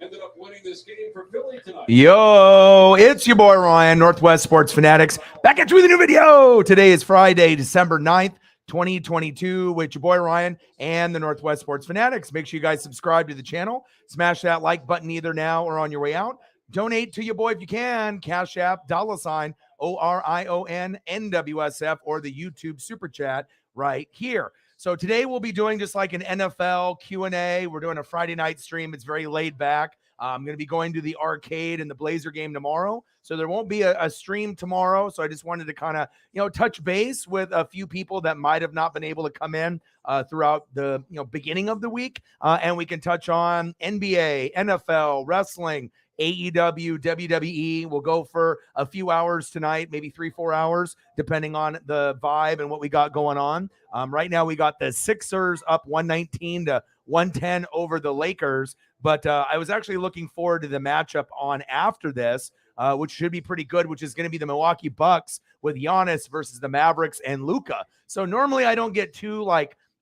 ended up winning this game for Philly tonight. Yo, it's your boy Ryan, Northwest Sports Fanatics, back at you with a new video. Today is Friday, December 9th, 2022, with your boy Ryan and the Northwest Sports Fanatics. Make sure you guys subscribe to the channel. Smash that like button either now or on your way out. Donate to your boy if you can. Cash App, $ ORION NWSF, or the YouTube Super Chat right here. So today we'll be doing just like an NFL Q&A. We're doing a Friday night stream. It's very laid back. I'm going to be going to the arcade and the Blazer game tomorrow. So there won't be a stream tomorrow. So I just wanted to kind of, touch base with a few people that might have not been able to come in throughout the, beginning of the week. And we can touch on NBA, NFL, wrestling, AEW, WWE. We'll go for a few hours tonight, maybe 3-4 hours, depending on the vibe and what we got going on. Right now, we got the Sixers up 119-110 over the Lakers. But I was actually looking forward to the matchup on after this, which should be pretty good, which is going to be the Milwaukee Bucks with Giannis versus the Mavericks and Luka. So normally I don't get too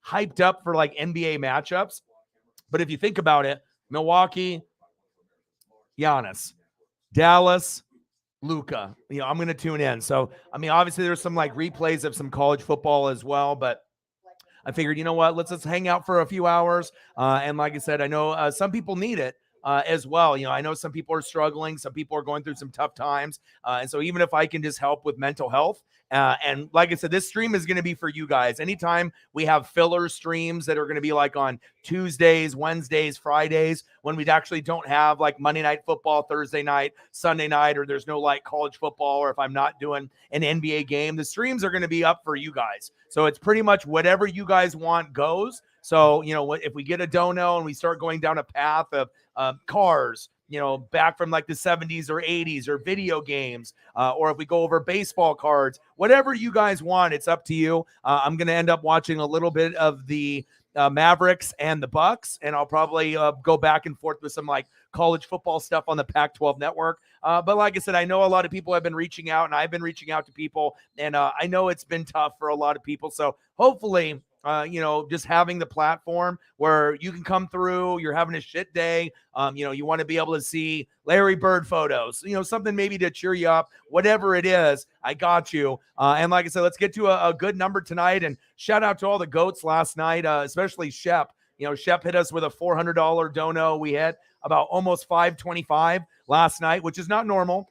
hyped up for NBA matchups. But if you think about it, Milwaukee, Giannis, Dallas, Luka, I'm going to tune in. So, obviously there's some replays of some college football as well, but I figured, let's just hang out for a few hours. And like I said, I know some people need it as well. I know some people are struggling. Some people are going through some tough times. And so even if I can just help with mental health, and like I said, this stream is going to be for you guys. Anytime we have filler streams that are going to be on Tuesdays, Wednesdays, Fridays, when we actually don't have Monday night football, Thursday night, Sunday night, or there's no college football, or if I'm not doing an NBA game, the streams are going to be up for you guys. So it's pretty much whatever you guys want goes. So, if we get a dono and we start going down a path of cars, back from the 70s or 80s, or video games, or if we go over baseball cards, whatever you guys want, it's up to you. I'm going to end up watching a little bit of the Mavericks and the Bucks, and I'll probably go back and forth with some college football stuff on the Pac-12 network. But like I said, I know a lot of people have been reaching out, and I've been reaching out to people, and I know it's been tough for a lot of people. So hopefully, just having the platform where you can come through, you're having a shit day, you want to be able to see Larry Bird photos, something maybe to cheer you up, whatever it is, I got you. And like I said, let's get to a good number tonight, and shout out to all the GOATs last night, especially Shep. Shep hit us with a $400 dono. We hit about almost 525 last night, which is not normal.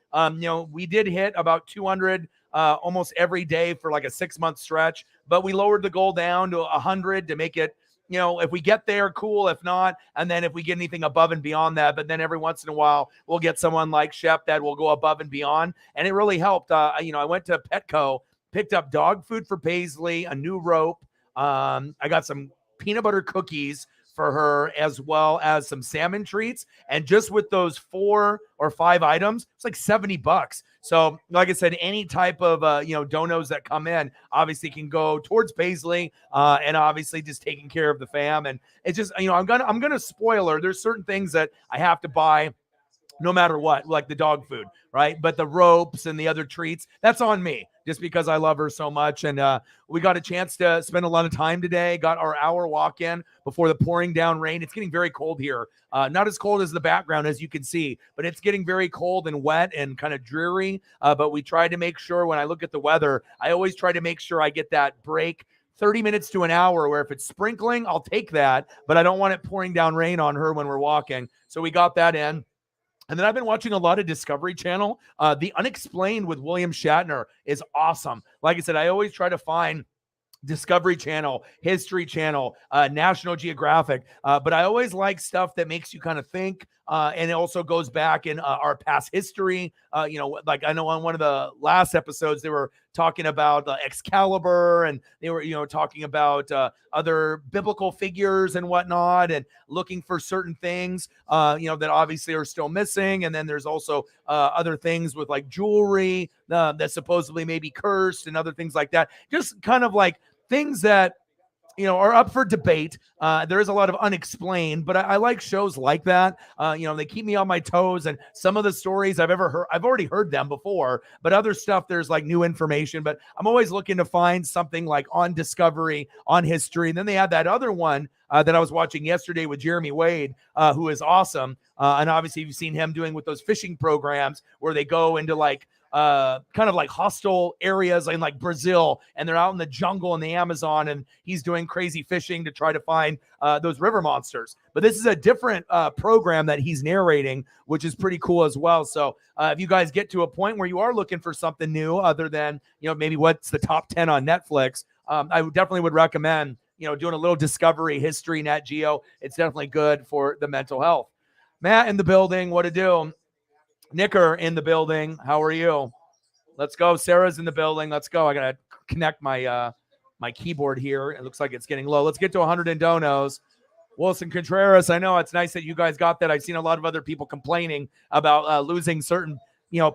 We did hit about 200 almost every day for a 6-month stretch, but we lowered the goal down to 100 to make it, if we get there, cool. If not, and then if we get anything above and beyond that, but then every once in a while, we'll get someone like Shep that will go above and beyond. And it really helped. I went to Petco, picked up dog food for Paisley, a new rope. I got some peanut butter cookies for her, as well as some salmon treats. And just with those 4 or 5 items, it's $70. So like I said, any type of, donos that come in obviously can go towards Paisley, and obviously just taking care of the fam. And it's just, I'm going to spoil her. There's certain things that I have to buy no matter what, like the dog food, right? But the ropes and the other treats, that's on me, just because I love her so much. And we got a chance to spend a lot of time today, got our hour walk in before the pouring down rain. It's getting very cold here. Not as cold as the background, as you can see, but it's getting very cold and wet and kind of dreary. But we try to make sure, when I look at the weather, I always try to make sure I get that break 30 minutes to an hour, where if it's sprinkling, I'll take that, but I don't want it pouring down rain on her when we're walking. So we got that in. And then I've been watching a lot of Discovery Channel. The Unexplained with William Shatner is awesome. Like I said, I always try to find Discovery Channel, History Channel, National Geographic. But I always like stuff that makes you kind of think, and it also goes back in our past history. I know on one of the last episodes, they were talking about Excalibur, and they were, talking about other biblical figures and whatnot, and looking for certain things, that obviously are still missing. And then there's also other things with jewelry that supposedly may be cursed, and other things like that. Just kind of things that are up for debate. There is a lot of unexplained, but I like shows like that. They keep me on my toes, and some of the stories I've already heard them before, but other stuff, there's like new information. But I'm always looking to find something like on Discovery, on history. And then they had that other one that I was watching yesterday with Jeremy Wade, who is awesome. And obviously you've seen him doing with those fishing programs where they go into like, kind of like hostile areas in like Brazil, and they're out in the jungle in the Amazon, and he's doing crazy fishing to try to find those river monsters. But this is a different program that he's narrating, which is pretty cool as well. So if you guys get to a point where you are looking for something new other than, maybe what's the top 10 on Netflix, I definitely would recommend, doing a little Discovery, History, Nat Geo. It's definitely good for the mental health. Matt in the building, what to do? Nicker in the building. How are you? Let's go. Sarah's in the building. Let's go. I gotta connect my my keyboard here. It looks like it's getting low. Let's get to 100 in donos. Wilson Contreras. I know it's nice that you guys got that. I've seen a lot of other people complaining about losing certain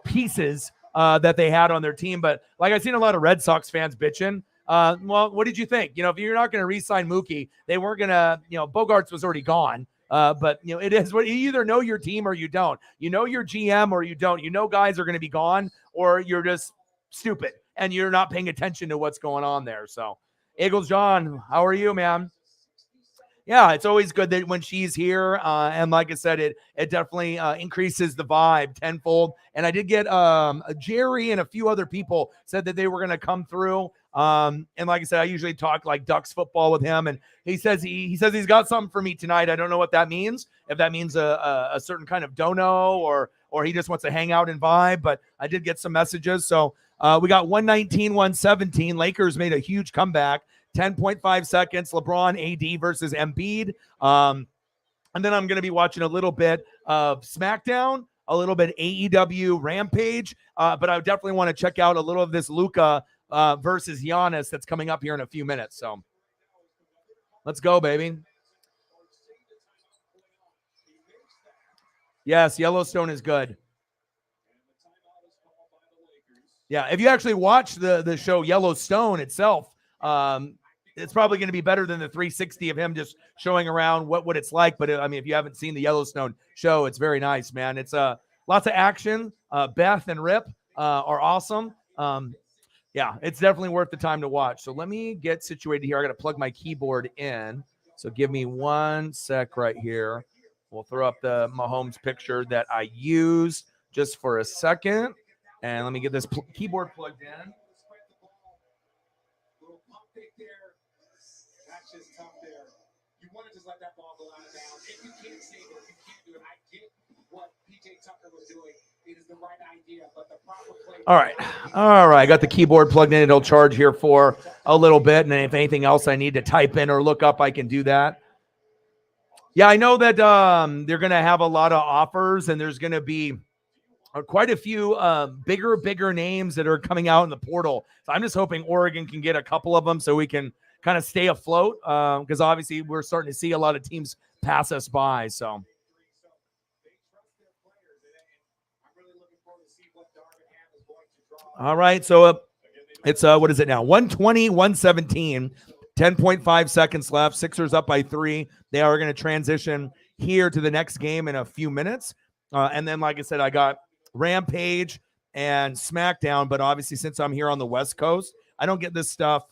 pieces that they had on their team. But like I've seen a lot of Red Sox fans bitching. Well, what did you think? If you're not going to re-sign Mookie, they weren't going to. Bogarts was already gone. But it is what you either know your team or you don't. You know your GM or you don't. Guys are going to be gone, or you're just stupid and you're not paying attention to what's going on there. So, Eagles John, how are you, man? Yeah, it's always good that when she's here, and like I said, it definitely increases the vibe tenfold. And I did get Jerry and a few other people said that they were going to come through. And like I said, I usually talk like Ducks football with him, and he says he's got something for me tonight. I don't know what that means. If that means a certain kind of dono or he just wants to hang out and vibe. But I did get some messages. So we got 119-117. Lakers made a huge comeback. 10.5 seconds. LeBron, AD versus Embiid. And then I'm going to be watching a little bit of SmackDown, a little bit AEW Rampage. But I definitely want to check out a little of this Luka versus Giannis that's coming up here in a few minutes. So let's go, baby. Yes, Yellowstone is good. Yeah, if you actually watch the show Yellowstone itself, it's probably going to be better than the 360 of him just showing around what it's like. But I mean, if you haven't seen the Yellowstone show, it's very nice, man. It's lots of action. Beth and Rip are awesome. Yeah, it's definitely worth the time to watch. So let me get situated here. I got to plug my keyboard in. So give me 1 sec right here. We'll throw up the Mahomes picture that I used just for a second. And let me get this keyboard plugged in. That's just tough there. You want to just let that ball go out of bounds. If you can't save it, if you can't do it, I get what PJ Tucker was doing. It is the right idea, but the proper play. All right. I got the keyboard plugged in. It'll charge here for a little bit, and if anything else I need to type in or look up, I can do that. Yeah, I know that they're going to have a lot of offers, and there's going to be quite a few bigger names that are coming out in the portal. So I'm just hoping Oregon can get a couple of them so we can kind of stay afloat, because obviously we're starting to see a lot of teams pass us by. So, all right. So it's what is it now? 120-117, 10.5 seconds left. Sixers up by 3. They are going to transition here to the next game in a few minutes. And then, like I said, I got Rampage and SmackDown, but obviously since I'm here on the West Coast, I don't get this stuff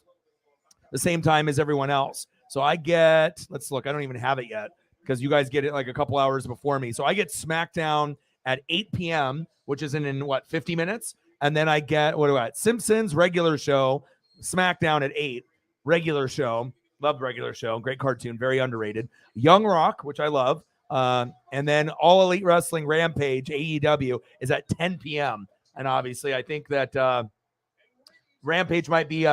the same time as everyone else. So I get, let's look, I don't even have it yet because you guys get it like a couple hours before me. So I get SmackDown at 8 p.m., which is in what, 50 minutes? And then I get, what do I got? Simpsons, regular show, SmackDown at 8, regular show. Love regular show. Great cartoon, very underrated. Young Rock, which I love. And then All Elite Wrestling Rampage, AEW, is at 10 p.m. And obviously I think that Rampage might be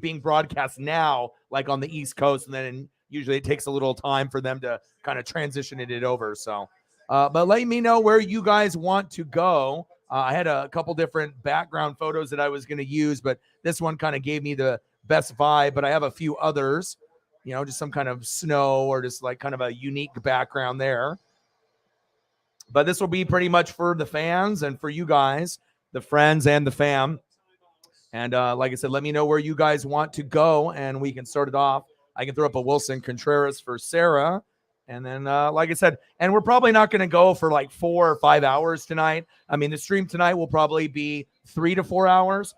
being broadcast now, like on the East Coast, and then usually it takes a little time for them to kind of transition it over. So, but let me know where you guys want to go. I had a couple different background photos that I was going to use, but this one kind of gave me the best vibe. But I have a few others, just some kind of snow or just like kind of a unique background there. But this will be pretty much for the fans and for you guys, the friends and the fam. And like I said, let me know where you guys want to go, and we can start it off I can throw up a Wilson Contreras for Sarah. And then, like I said, and we're probably not going to go for like 4 or 5 hours tonight. I mean, the stream tonight will probably be 3 to 4 hours,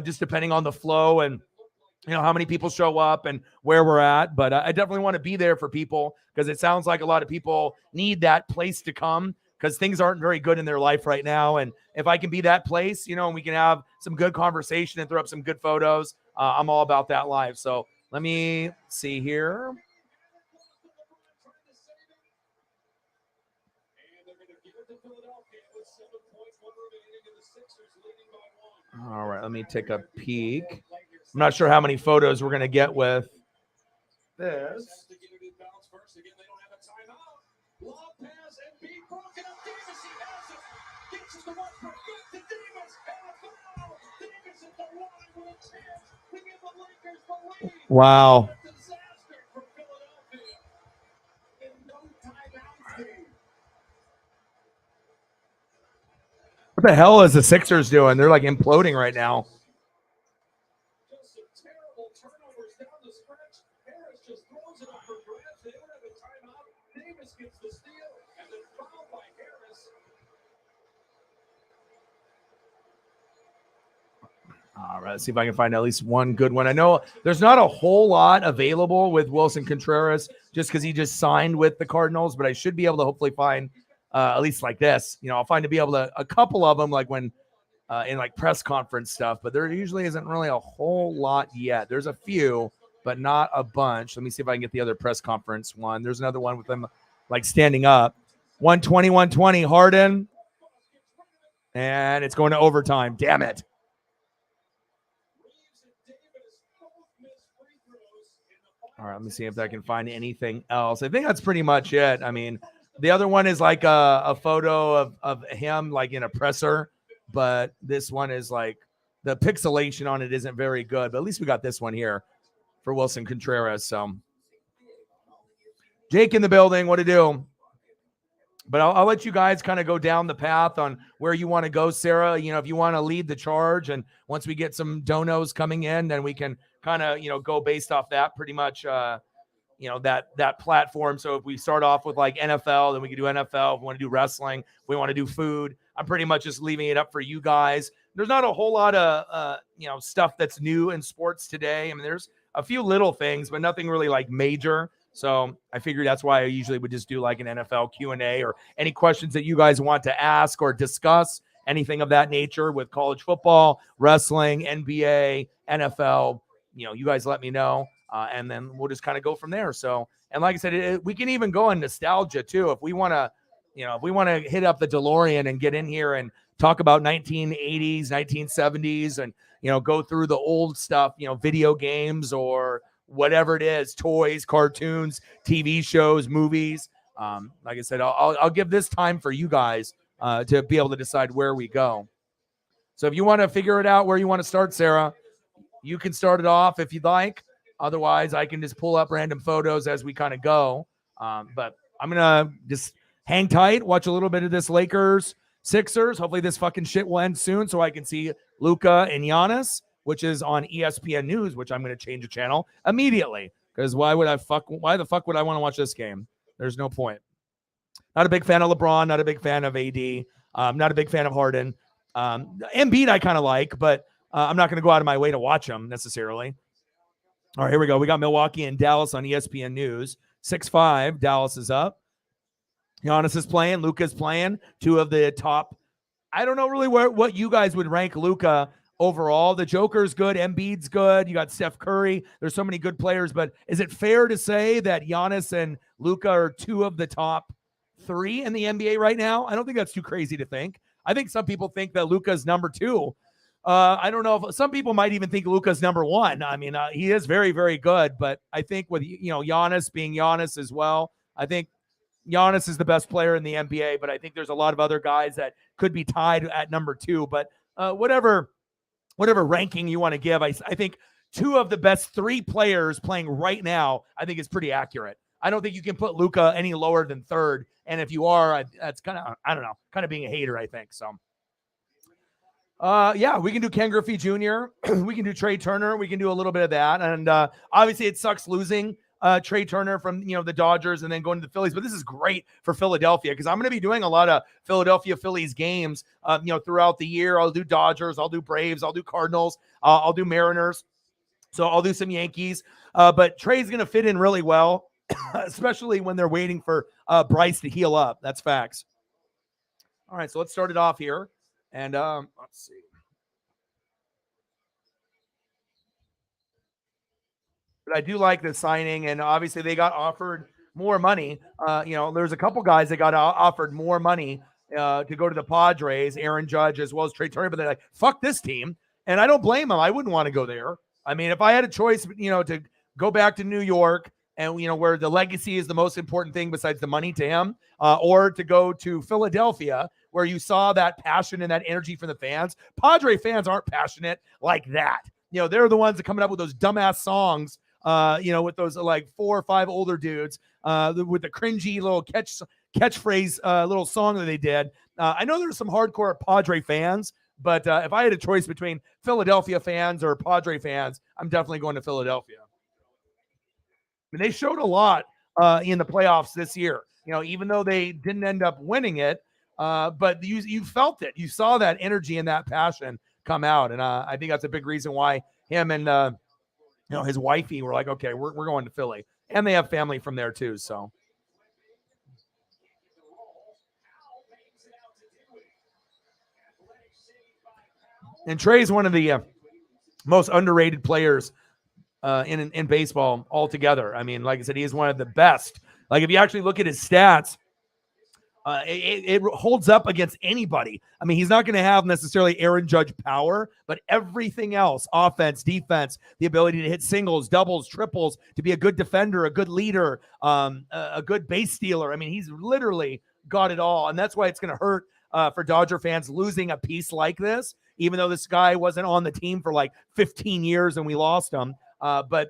just depending on the flow and how many people show up and where we're at. But I definitely want to be there for people because it sounds like a lot of people need that place to come because things aren't very good in their life right now. And if I can be that place, and we can have some good conversation and throw up some good photos, I'm all about that live. So let me see here. All right, let me take a peek. I'm not sure how many photos we're going to get with this. Wow. What the hell is the Sixers doing? They're like imploding right now. All right, let's see if I can find at least one good one. I know there's not a whole lot available with Wilson Contreras just because he just signed with the Cardinals, but I should be able to hopefully find at least like this. I'll find to be able to a couple of them like when in like press conference stuff, but there usually isn't really a whole lot yet. There's a few, but not a bunch. Let me see if I can get the other press conference one. There's another one with them like standing up. 120 Harden. And it's going to overtime. Damn it. All right, let me see if I can find anything else. I think that's pretty much it. I mean, the other one is like a photo of him like in a presser, but this one is like the pixelation on it isn't very good. But at least we got this one here for Wilson Contreras. So Jake in the building, what to do? But I'll let you guys kind of go down the path on where you want to go, Sarah. If you want to lead the charge, and once we get some donos coming in, then we can kind of, go based off that pretty much, that platform. So if we start off with like NFL, then we can do NFL. If we want to do wrestling, if we want to do food, I'm pretty much just leaving it up for you guys. There's not a whole lot of, stuff that's new in sports today. I mean, there's a few little things, but nothing really like major. So I figured that's why I usually would just do like an NFL Q&A or any questions that you guys want to ask or discuss, anything of that nature with college football, wrestling, NBA, NFL. You guys let me know, and then we'll just kind of go from there. So, and like I said, we can even go on nostalgia too if we want to. If we want to hit up the DeLorean and get in here and talk about 1980s, 1970s, and go through the old stuff, video games or whatever it is, toys, cartoons, TV shows, movies. Like I said, I'll give this time for you guys to be able to decide where we go. So if you want to figure it out where you want to start, Sarah, you can start it off if you'd like. Otherwise, I can just pull up random photos as we kind of go. But I'm going to just hang tight, watch a little bit of this Lakers, Sixers. Hopefully this fucking shit will end soon so I can see Luka and Giannis, which is on ESPN News, which I'm going to change the channel immediately. Because why the fuck would I want to watch this game? There's no point. Not a big fan of LeBron, not a big fan of AD, not a big fan of Harden. Embiid I kind of like, but I'm not going to go out of my way to watch him necessarily. All right, here we go. We got Milwaukee and Dallas on ESPN News. 6-5, Dallas is up. Giannis is playing. Luka's playing. Two of the top. I don't know really what you guys would rank Luka overall. The Joker's good. Embiid's good. You got Steph Curry. There's so many good players, but is it fair to say that Giannis and Luka are two of the top three in the NBA right now? I don't think that's too crazy to think. I think some people think that Luka's number two. I don't know if some people might even think Luka's number one. I mean, he is very, very good, but I think with, Giannis being Giannis as well, I think Giannis is the best player in the NBA, but I think there's a lot of other guys that could be tied at number two, but whatever ranking you want to give, I think two of the best three players playing right now, I think is pretty accurate. I don't think you can put Luka any lower than third. And if you are, that's kind of, I don't know, kind of being a hater, I think. So Yeah, we can do Ken Griffey Jr. We can do Trey Turner. We can do a little bit of that. And obviously it sucks losing Trey Turner from, the Dodgers and then going to the Phillies. But this is great for Philadelphia because I'm going to be doing a lot of Philadelphia Phillies games, throughout the year. I'll do Dodgers. I'll do Braves. I'll do Cardinals. I'll do Mariners. So I'll do some Yankees. But Trey's going to fit in really well, especially when they're waiting for Bryce to heal up. That's facts. All right, so let's start it off here. And let's see. But I do like the signing, and obviously they got offered more money. There's a couple guys that got offered more money to go to the Padres, Aaron Judge as well as Trey Turner, but they're like, fuck this team. And I don't blame them. I wouldn't want to go there. I mean, if I had a choice, to go back to New York and, where the legacy is the most important thing besides the money to him, or to go to Philadelphia, where you saw that passion and that energy from the fans. Padre fans aren't passionate like that. They're the ones that coming up with those dumbass songs, with those like 4 or 5 older dudes, with the cringy little catchphrase little song that they did. I know there's some hardcore Padre fans, but if I had a choice between Philadelphia fans or Padre fans, I'm definitely going to Philadelphia. I mean, they showed a lot in the playoffs this year. Even though they didn't end up winning it, but you felt it. You saw that energy and that passion come out, and I think that's a big reason why him and his wifey were like, okay, we're going to Philly, and they have family from there too. So, and Trey's one of the most underrated players in baseball altogether. I mean, like I said, he is one of the best. Like if you actually look at his stats, it holds up against anybody. I mean, he's not going to have necessarily Aaron Judge power, but everything else, offense, defense, the ability to hit singles, doubles, triples, to be a good defender, a good leader, a good base stealer. I mean, he's literally got it all. And that's why it's going to hurt for Dodger fans losing a piece like this, even though this guy wasn't on the team for like 15 years and we lost him. But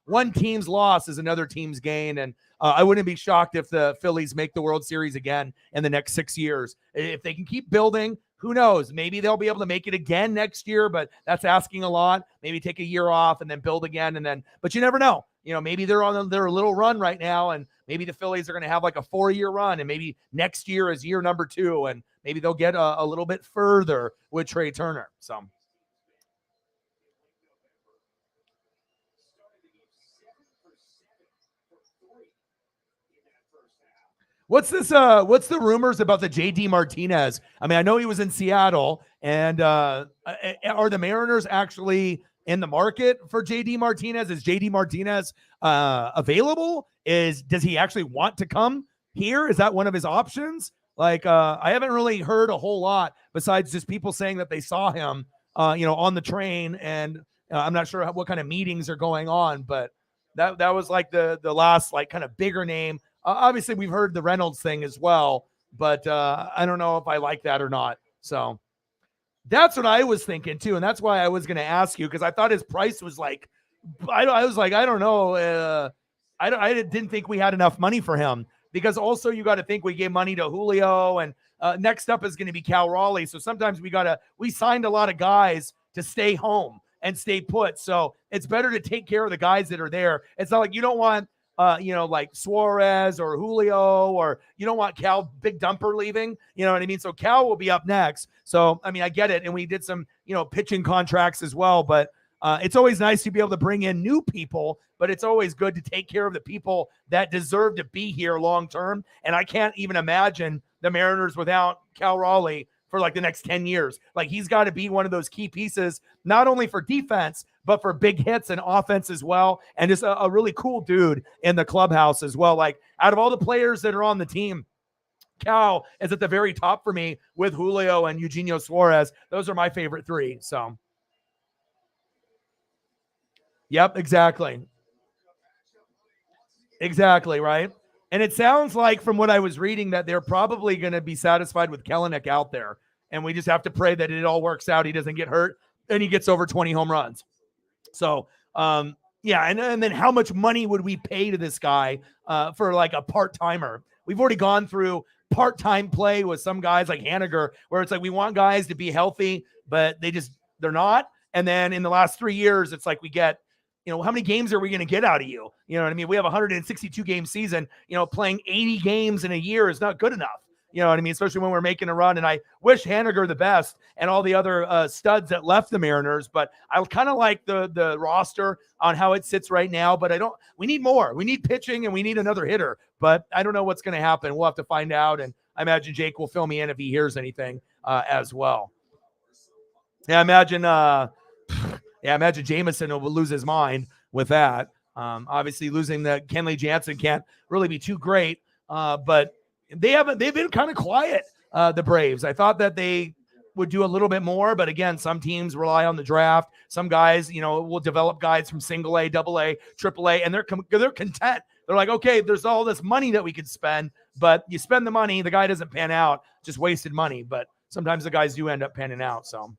one team's loss is another team's gain. And I wouldn't be shocked if the Phillies make the World Series again in the next 6 years. If they can keep building, who knows? Maybe they'll be able to make it again next year, but that's asking a lot. Maybe take a year off and then build again. But you never know. Maybe they're on their little run right now, and maybe the Phillies are going to have like a 4-year run, and maybe next year is year number 2, and maybe they'll get a little bit further with Trey Turner. So. What's this? What's the rumors about the JD Martinez? I mean, I know he was in Seattle, and are the Mariners actually in the market for JD Martinez? Is JD Martinez available? Does he actually want to come here? Is that one of his options? Like, I haven't really heard a whole lot besides just people saying that they saw him, on the train, and I'm not sure what kind of meetings are going on, but that was like the last like kind of bigger name. Obviously, we've heard the Reynolds thing as well, but I don't know if I like that or not. So that's what I was thinking too, and that's why I was going to ask you, because I thought his price was like, I was like, I don't know, I didn't think we had enough money for him, because also you got to think we gave money to Julio, and next up is going to be Cal Raleigh. So sometimes we signed a lot of guys to stay home and stay put. So it's better to take care of the guys that are there. It's not like you don't want like Suarez or Julio, or you don't want Cal Big Dumper leaving. You know what I mean? So Cal will be up next. So, I mean, I get it. And we did some, pitching contracts as well, but it's always nice to be able to bring in new people, but it's always good to take care of the people that deserve to be here long-term. And I can't even imagine the Mariners without Cal Raleigh for like the next 10 years. Like, he's got to be one of those key pieces, not only for defense, but for big hits and offense as well. And just a really cool dude in the clubhouse as well. Like, out of all the players that are on the team, Cal is at the very top for me with Julio and Eugenio Suarez. Those are my favorite 3. So, yep, exactly. Exactly, right? And it sounds like, from what I was reading, that they're probably going to be satisfied with Kelenic out there. And we just have to pray that it all works out. He doesn't get hurt and he gets over 20 home runs. So, yeah. And then how much money would we pay to this guy for like a part-timer? We've already gone through part-time play with some guys like Haniger, where it's like we want guys to be healthy, but they're not. And then in the last 3 years, it's like we get, how many games are we going to get out of you? You know what I mean? We have a 162 game season, playing 80 games in a year is not good enough. You know what I mean? Especially when we're making a run. And I wish Haniger the best and all the other studs that left the Mariners. But I kind of like the roster on how it sits right now. But we need more. We need pitching and we need another hitter. But I don't know what's going to happen. We'll have to find out. And I imagine Jake will fill me in if he hears anything as well. Yeah, imagine Jameson will lose his mind with that. Obviously, losing the Kenley Jansen can't really be too great. But they've been kind of quiet, the Braves. I thought that they would do a little bit more, but again, some teams rely on the draft. Some guys, will develop guys from single A, double A, triple A, and they're content. They're like, okay, there's all this money that we could spend, but you spend the money, the guy doesn't pan out, just wasted money. But sometimes the guys do end up panning out. So,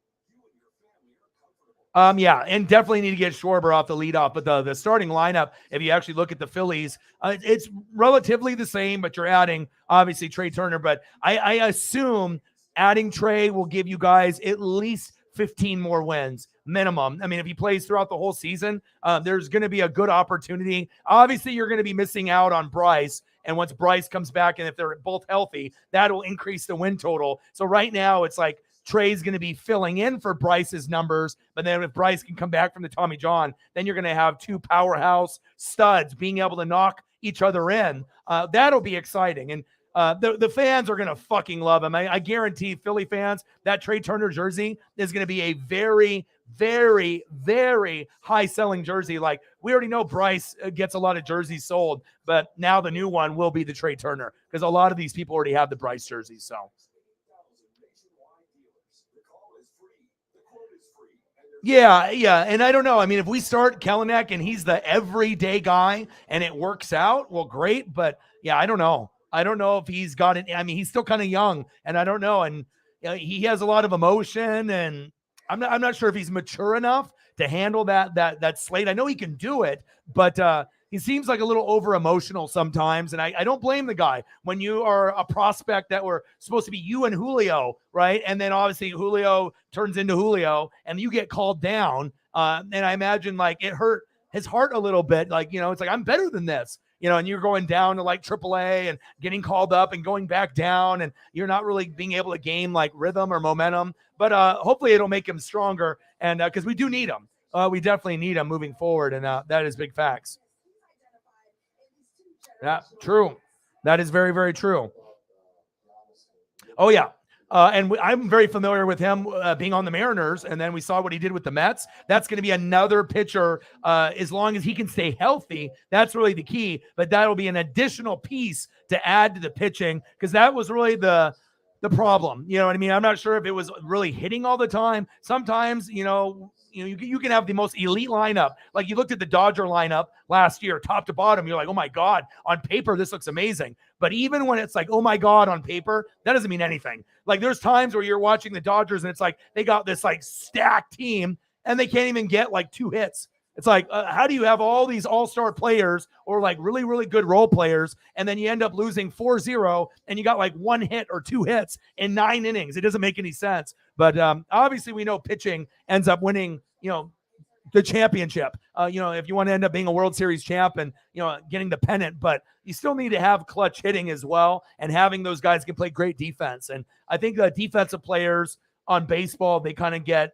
yeah, and definitely need to get Schwarber off the leadoff. But the starting lineup, if you actually look at the Phillies, it's relatively the same, but you're adding, obviously, Trey Turner. But I assume adding Trey will give you guys at least 15 more wins minimum. I mean, if he plays throughout the whole season, there's going to be a good opportunity. Obviously, you're going to be missing out on Bryce. And once Bryce comes back, and if they're both healthy, that'll increase the win total. So right now, it's like Trey's going to be filling in for Bryce's numbers. But then if Bryce can come back from the Tommy John, then you're going to have two powerhouse studs being able to knock each other in. That'll be exciting. And the fans are going to fucking love him. I guarantee Philly fans, that Trey Turner jersey is going to be a very, very, very high selling jersey. Like, we already know Bryce gets a lot of jerseys sold, but now the new one will be the Trey Turner because a lot of these people already have the Bryce jerseys. So. Yeah. And I don't know. I mean, if we start Kelenic and he's the everyday guy and it works out, well, great. But yeah, I don't know. I don't know if he's got it. I mean, he's still kind of young and I don't know. And he has a lot of emotion and I'm not sure if he's mature enough to handle that slate. I know he can do it, but he seems like a little over emotional sometimes. And I don't blame the guy when you are a prospect that were supposed to be you and Julio, right? And then obviously Julio turns into Julio and you get called down. And I imagine like it hurt his heart a little bit. Like, it's like, I'm better than this, and you're going down to like AAA and getting called up and going back down and you're not really being able to gain like rhythm or momentum, but hopefully it'll make him stronger. And because we do need him. We definitely need him moving forward. And that is big facts. Yeah, true. That is very, very true. Oh, yeah. And I'm very familiar with him being on the Mariners, and then we saw what he did with the Mets. That's going to be another pitcher as long as he can stay healthy. That's really the key, but that'll be an additional piece to add to the pitching because that was really the problem. You know what I mean? I'm not sure if it was really hitting all the time. Sometimes, you can have the most elite lineup. Like you looked at the Dodger lineup last year, top to bottom. You're like, oh my God, on paper, this looks amazing. But even when it's like, oh my God, on paper, that doesn't mean anything. Like there's times where you're watching the Dodgers and it's like, they got this like stacked team and they can't even get like 2 hits. It's like, how do you have all these all-star players or like really, really good role players, and then you end up losing 4-0 and you got like 1 hit or 2 hits in 9 innings? It doesn't make any sense. But obviously we know pitching ends up winning, the championship, if you want to end up being a World Series champ and, getting the pennant, but you still need to have clutch hitting as well. And having those guys can play great defense. And I think the defensive players on baseball, they kind of get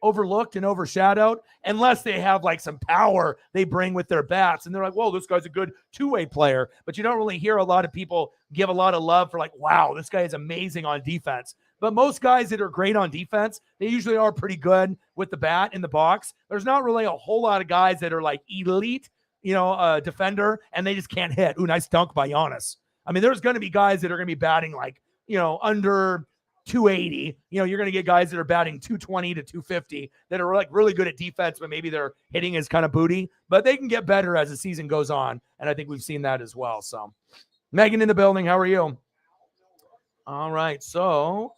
overlooked and overshadowed unless they have like some power they bring with their bats. And they're like, whoa, this guy's a good 2-way player. But you don't really hear a lot of people give a lot of love for like, wow, this guy is amazing on defense. But most guys that are great on defense, they usually are pretty good with the bat in the box. There's not really a whole lot of guys that are like elite, defender, and they just can't hit. Ooh, nice dunk by Giannis. I mean, there's going to be guys that are going to be batting like, under 280. You're going to get guys that are batting 220 to 250 that are like really good at defense, but maybe their hitting is kind of booty. But they can get better as the season goes on, and I think we've seen that as well. So, Megan in the building, how are you? All right, so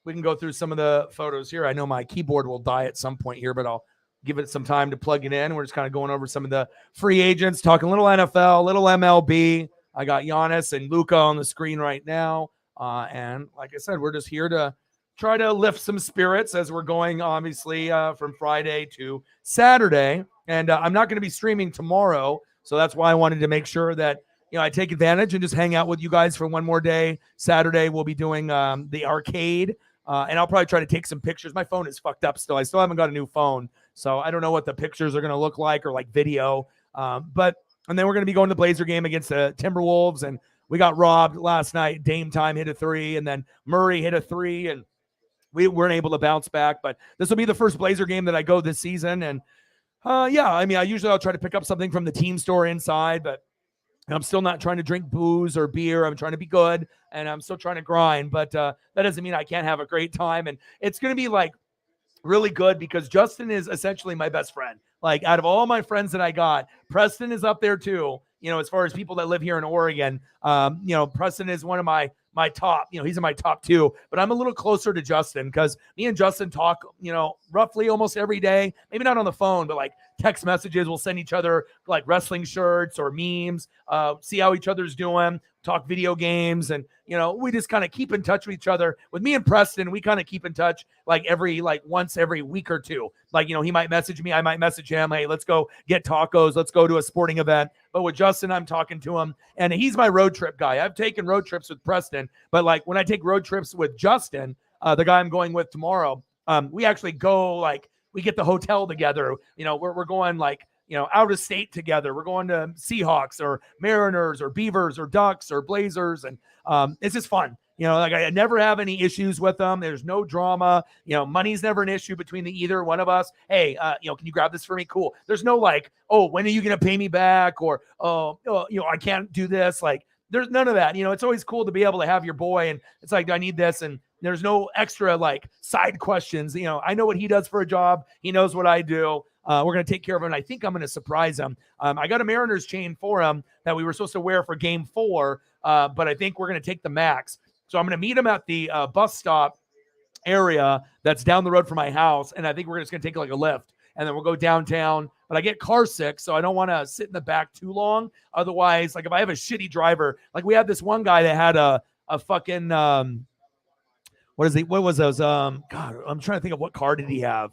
we can go through some of the photos here. I know my keyboard will die at some point here, but I'll give it some time to plug it in. We're just kind of going over some of the free agents, talking a little NFL, little MLB. I got Giannis and Luka on the screen right now. And like I said, we're just here to try to lift some spirits as we're going, obviously, from Friday to Saturday. And I'm not going to be streaming tomorrow. So that's why I wanted to make sure that, I take advantage and just hang out with you guys for one more day. Saturday, we'll be doing the arcade. And I'll probably try to take some pictures. My phone is fucked up still. I still haven't got a new phone. So I don't know what the pictures are going to look like or like video. And then we're going to be going to the Blazer game against the Timberwolves. And we got robbed last night. Dame Time hit a 3, and then Murray hit a 3, and we weren't able to bounce back. But this will be the first Blazer game that I go this season. And I'll try to pick up something from the team store inside, but I'm still not trying to drink booze or beer. I'm trying to be good, and I'm still trying to grind. But that doesn't mean I can't have a great time. And it's going to be like really good because Justin is essentially my best friend. Like out of all my friends that I got, Preston is up there too. As far as people that live here in Oregon, Preston is one of my top, he's in my top 2, but I'm a little closer to Justin because me and Justin talk, roughly almost every day, maybe not on the phone, but like text messages. We'll send each other like wrestling shirts or memes, see how each other's doing, talk video games. And, we just kind of keep in touch with each other. With me and Preston, we kind of keep in touch like once every week or two. Like, he might message me, I might message him. Hey, let's go get tacos. Let's go to a sporting event. But with Justin, I'm talking to him, and he's my road trip guy. I've taken road trips with Preston, but like when I take road trips with Justin, the guy I'm going with tomorrow, we actually go we get the hotel together. We're going out of state together. We're going to Seahawks or Mariners or Beavers or Ducks or Blazers, and it's just fun. I never have any issues with them. There's no drama. Money's never an issue between either one of us. Hey, can you grab this for me? Cool. There's no when are you going to pay me back? Or, I can't do this. There's none of that. It's always cool to be able to have your boy, and it's like, I need this. And there's no extra side questions. I know what he does for a job. He knows what I do. We're going to take care of him. And I think I'm going to surprise him. I got a Mariners chain for him that we were supposed to wear for game 4. But I think we're going to take the Max. So I'm going to meet him at the bus stop area that's down the road from my house. And I think we're just going to take a lift, and then we'll go downtown. But I get car sick, so I don't want to sit in the back too long. Otherwise, if I have a shitty driver, we had this one guy that had a fucking, what was those? God, I'm trying to think of what car did he have.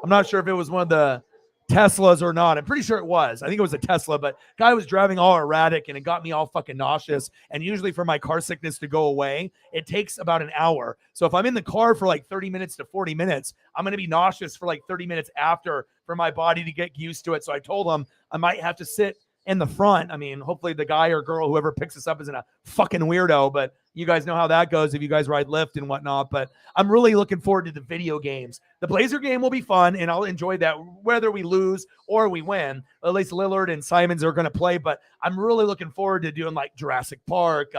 I'm not sure if it was one of the Teslas or not. I'm pretty sure it was. I think it was a Tesla, but guy was driving all erratic, and it got me all fucking nauseous. And usually for my car sickness to go away, it takes about an hour. So if I'm in the car for 30 minutes to 40 minutes, I'm going to be nauseous for 30 minutes after for my body to get used to it. So I told him I might have to sit in the front. I mean, hopefully the guy or girl, whoever picks us up, isn't a fucking weirdo, but you guys know how that goes if you guys ride Lyft and whatnot. But I'm really looking forward to the video games. The Blazer game will be fun, and I'll enjoy that whether we lose or we win. At least Lillard and Simons are going to play, but I'm really looking forward to doing Jurassic Park,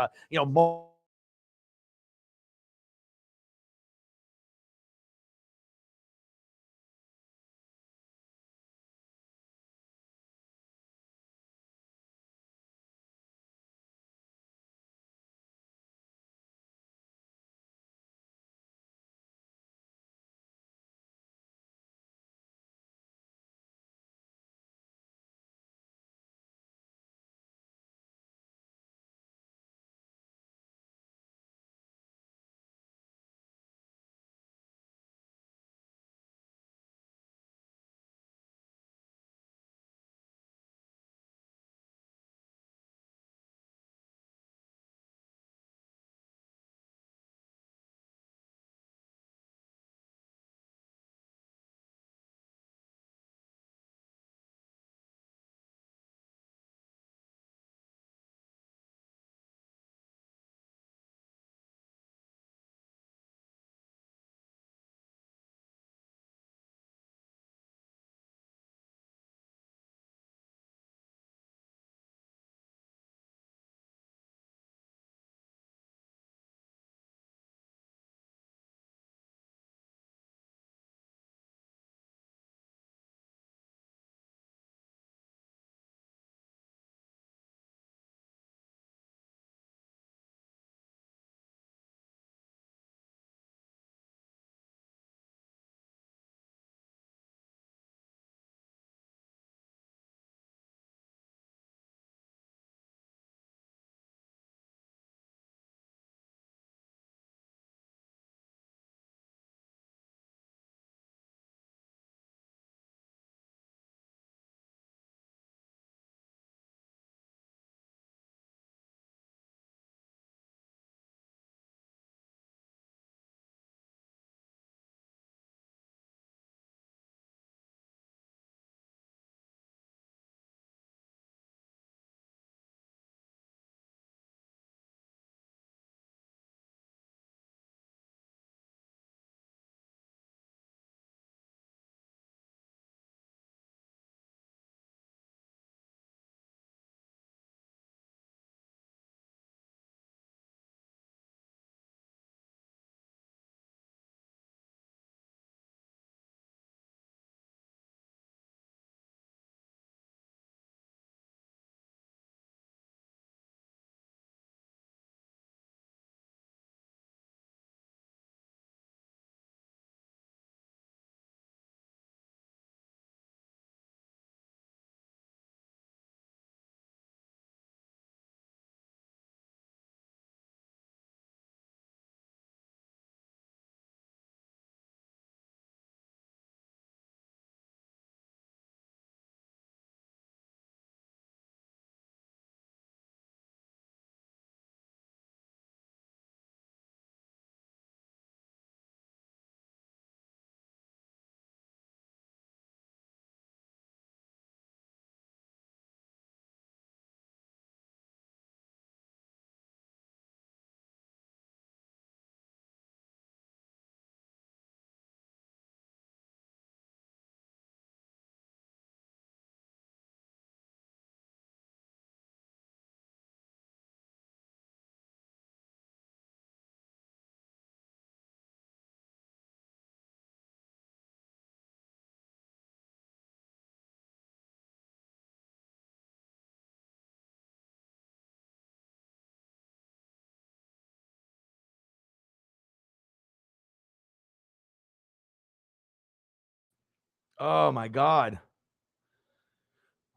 Oh my God.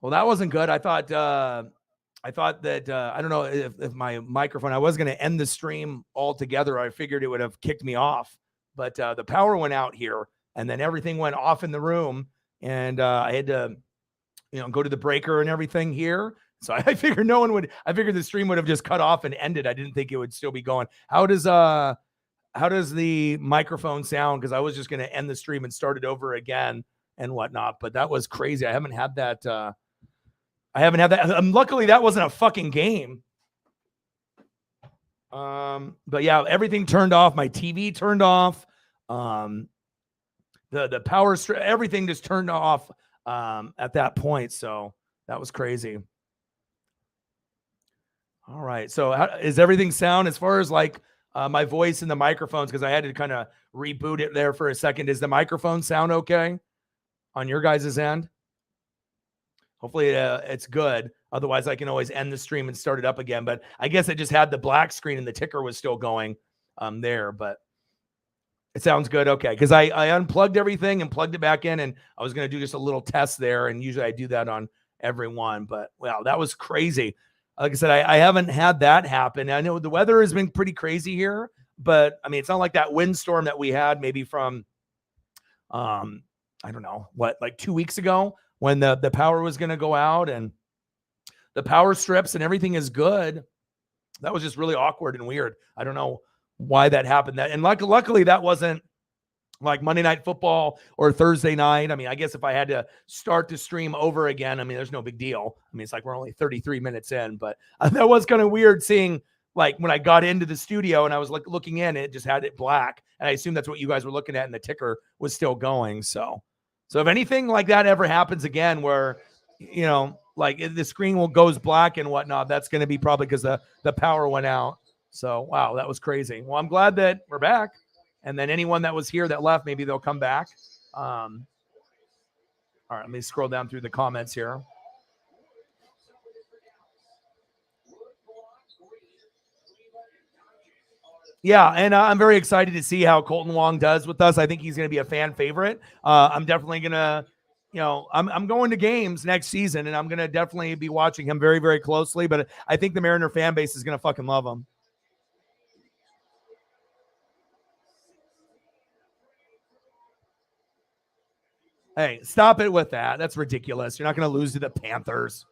Well, that wasn't good. I thought that I don't know if my microphone. I was going to end the stream altogether. I figured it would have kicked me off, but the power went out here, and then everything went off in the room, and I had to, go to the breaker and everything here. So I figured no one would. I figured the stream would have just cut off and ended. I didn't think it would still be going. How does the microphone sound? Because I was just going to end the stream and start it over again and whatnot. But that was crazy. I haven't had that. Luckily, that wasn't a fucking game. But yeah, everything turned off. My TV turned off. The power strip, everything just turned off at that point. So that was crazy. All right. So is everything sound as far as like my voice and the microphones? Because I had to kind of reboot it there for a second. Does the microphone sound okay on your guys' end? Hopefully it's good. Otherwise, I can always end the stream and start it up again. But I guess it just had the black screen and the ticker was still going there. But it sounds good. Okay. Because I unplugged everything and plugged it back in. And I was going to do just a little test there. And usually I do that on everyone. But, wow, that was crazy. Like I said, I haven't had that happen. I know the weather has been pretty crazy here. But, I mean, it's not like that windstorm that we had maybe from, I don't know, like 2 weeks ago, when the power was going to go out and the power strips and everything is good. That was just really awkward and weird. I don't know why that happened. And luckily that wasn't like Monday Night Football or Thursday night. I mean, I guess if I had to start the stream over again, I mean, there's no big deal. I mean, it's like we're only 33 minutes in, but that was kind of weird seeing like when I got into the studio and I was like looking in, it just had it black. And I assume that's what you guys were looking at and the ticker was still going. So if anything like that ever happens again, where, like the screen goes black and whatnot, that's going to be probably because the power went out. So, wow, that was crazy. Well, I'm glad that we're back. And then anyone that was here that left, maybe they'll come back. All right, let me scroll down through the comments here. Yeah, and I'm very excited to see how Colton Wong does with us. I think he's going to be a fan favorite. I'm definitely going to, I'm going to games next season, and I'm going to definitely be watching him very, very closely. But I think the Mariner fan base is going to fucking love him. Hey, stop it with that. That's ridiculous. You're not going to lose to the Panthers.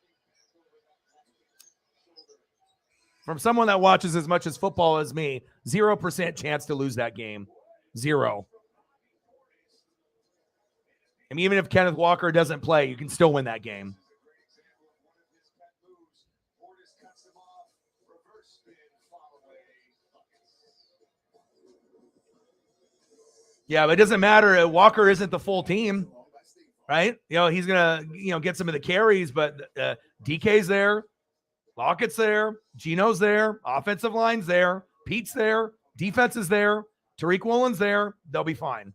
From someone that watches as much as football as me, 0% chance to lose that game. 0. And even if Kenneth Walker doesn't play, you can still win that game. Yeah, but it doesn't matter. Walker isn't the full team, right? He's going to, get some of the carries, but DK's there. Lockett's there. Gino's there. Offensive line's there. Pete's there. Defense is there. Tariq Woolen's there. They'll be fine.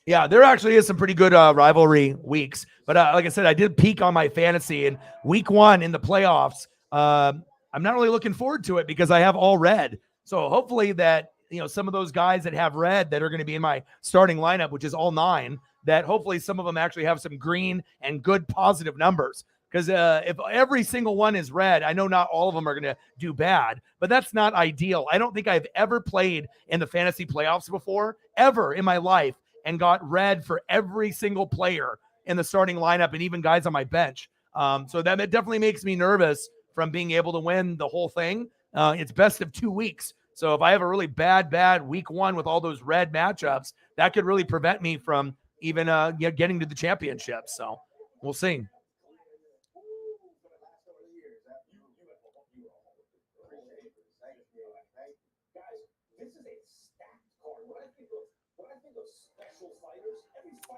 Yeah, there actually is some pretty good rivalry weeks. But like I said, I did peak on my fantasy. And week 1 in the playoffs, I'm not really looking forward to it because I have all red. So hopefully that, some of those guys that have red that are going to be in my starting lineup, which is all 9, that hopefully some of them actually have some green and good positive numbers. Because if every single one is red, I know not all of them are going to do bad, but that's not ideal. I don't think I've ever played in the fantasy playoffs before, ever in my life, and got red for every single player in the starting lineup and even guys on my bench. So that definitely makes me nervous from being able to win the whole thing. It's best of 2 weeks. So if I have a really bad week 1 with all those red matchups, that could really prevent me from even getting to the championship. So we'll see.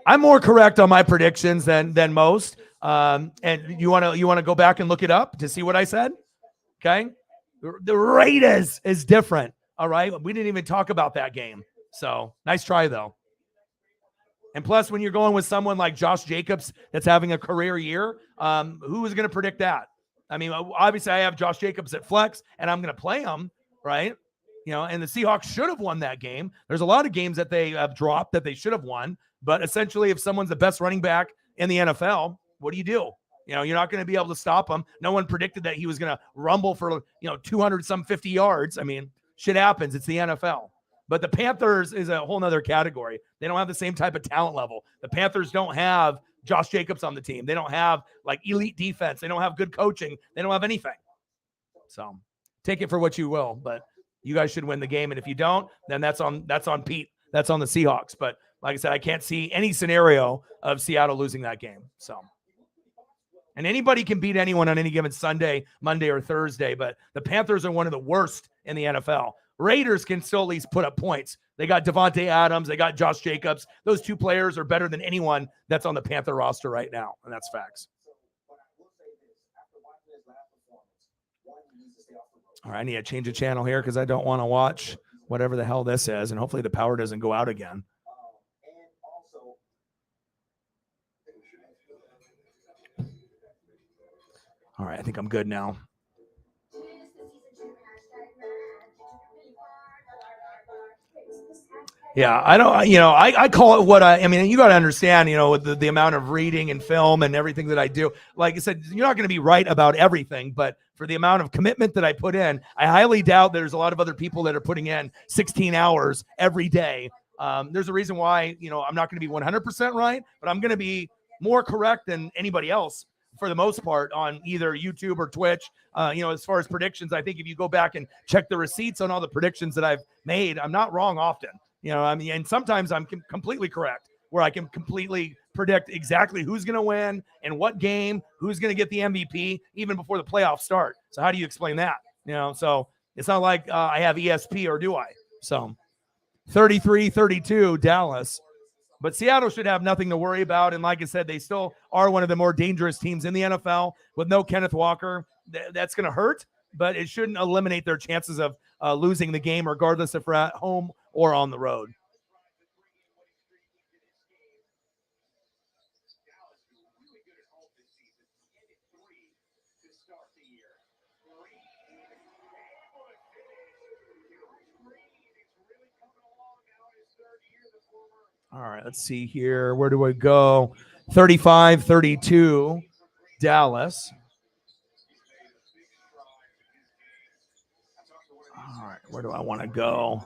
I'm more correct on my predictions than most. And you want to go back and look it up to see what I said? Okay. The Raiders is different. All right. We didn't even talk about that game. So nice try, though. And plus, when you're going with someone like Josh Jacobs that's having a career year, who is going to predict that? I mean, obviously, I have Josh Jacobs at flex, and I'm going to play him, right? And the Seahawks should have won that game. There's a lot of games that they have dropped that they should have won. But essentially, if someone's the best running back in the NFL, what do? You're not going to be able to stop him. No one predicted that he was going to rumble for, 250 yards. I mean, shit happens. It's the NFL. But the Panthers is a whole nother category. They don't have the same type of talent level. The Panthers don't have Josh Jacobs on the team. They don't have like elite defense. They don't have good coaching. They don't have anything. So take it for what you will, but you guys should win the game. And if you don't, then that's on Pete. That's on the Seahawks. But like I said, I can't see any scenario of Seattle losing that game. So, and anybody can beat anyone on any given Sunday, Monday, or Thursday, but the Panthers are one of the worst in the NFL. Raiders can still at least put up points. They got Devontae Adams. They got Josh Jacobs. Those two players are better than anyone that's on the Panther roster right now, and that's facts. All right, I need to change the channel here because I don't want to watch whatever the hell this is, and hopefully the power doesn't go out again. All right, I think I'm good now. Yeah, I don't, I call it what I mean, you got to understand, with the amount of reading and film and everything that I do. Like I said, you're not going to be right about everything, but for the amount of commitment that I put in, I highly doubt there's a lot of other people that are putting in 16 hours every day. There's a reason why, I'm not going to be 100% right, but I'm going to be more correct than anybody else for the most part on either YouTube or Twitch. As far as predictions, I think if you go back and check the receipts on all the predictions that I've made, I'm not wrong often. And sometimes I'm completely correct, where I can completely predict exactly who's going to win and what game, who's going to get the MVP even before the playoffs start. So how do you explain that? So it's not like I have ESP, or do I? So 33-32 Dallas. But Seattle should have nothing to worry about. And like I said, they still are one of the more dangerous teams in the NFL with no Kenneth Walker. That's going to hurt, but it shouldn't eliminate their chances of losing the game, regardless if we're at home or on the road. All right, let's see here. Where do I go? 35-32 Dallas. All right, where do I want to go?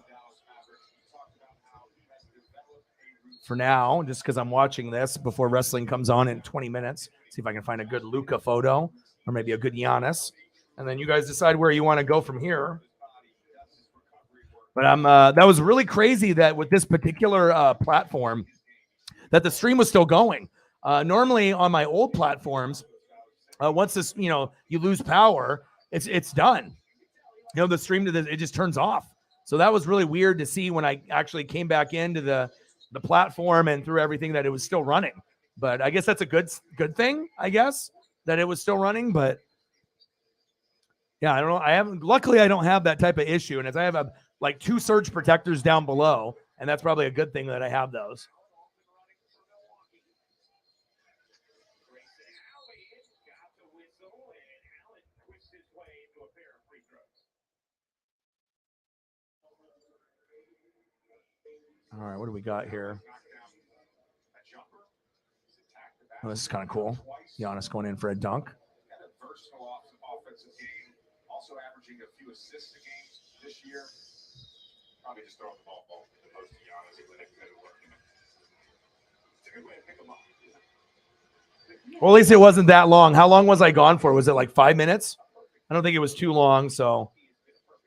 For now, just because I'm watching this before wrestling comes on in 20 minutes. See if I can find a good Luka photo or maybe a good Giannis. And then you guys decide where you want to go from here. But that was really crazy that with this particular platform that the stream was still going. Normally on my old platforms, once this, you lose power, it's done. The stream it just turns off. So that was really weird to see when I actually came back into the platform and through everything that it was still running. But I guess that's a good thing, I guess, that it was still running. But yeah, I don't know. Luckily I don't have that type of issue. And as I have like 2 surge protectors down below, and that's probably a good thing that I have those. All right, what do we got here? Oh, this is kind of cool. Giannis going in for a dunk. Also averaging a few assists a game this year. Probably just throwing the ball to the post to Giannis. It's a good way to pick him up. Well, at least it wasn't that long. How long was I gone for? Was it like 5 minutes? I don't think it was too long. So,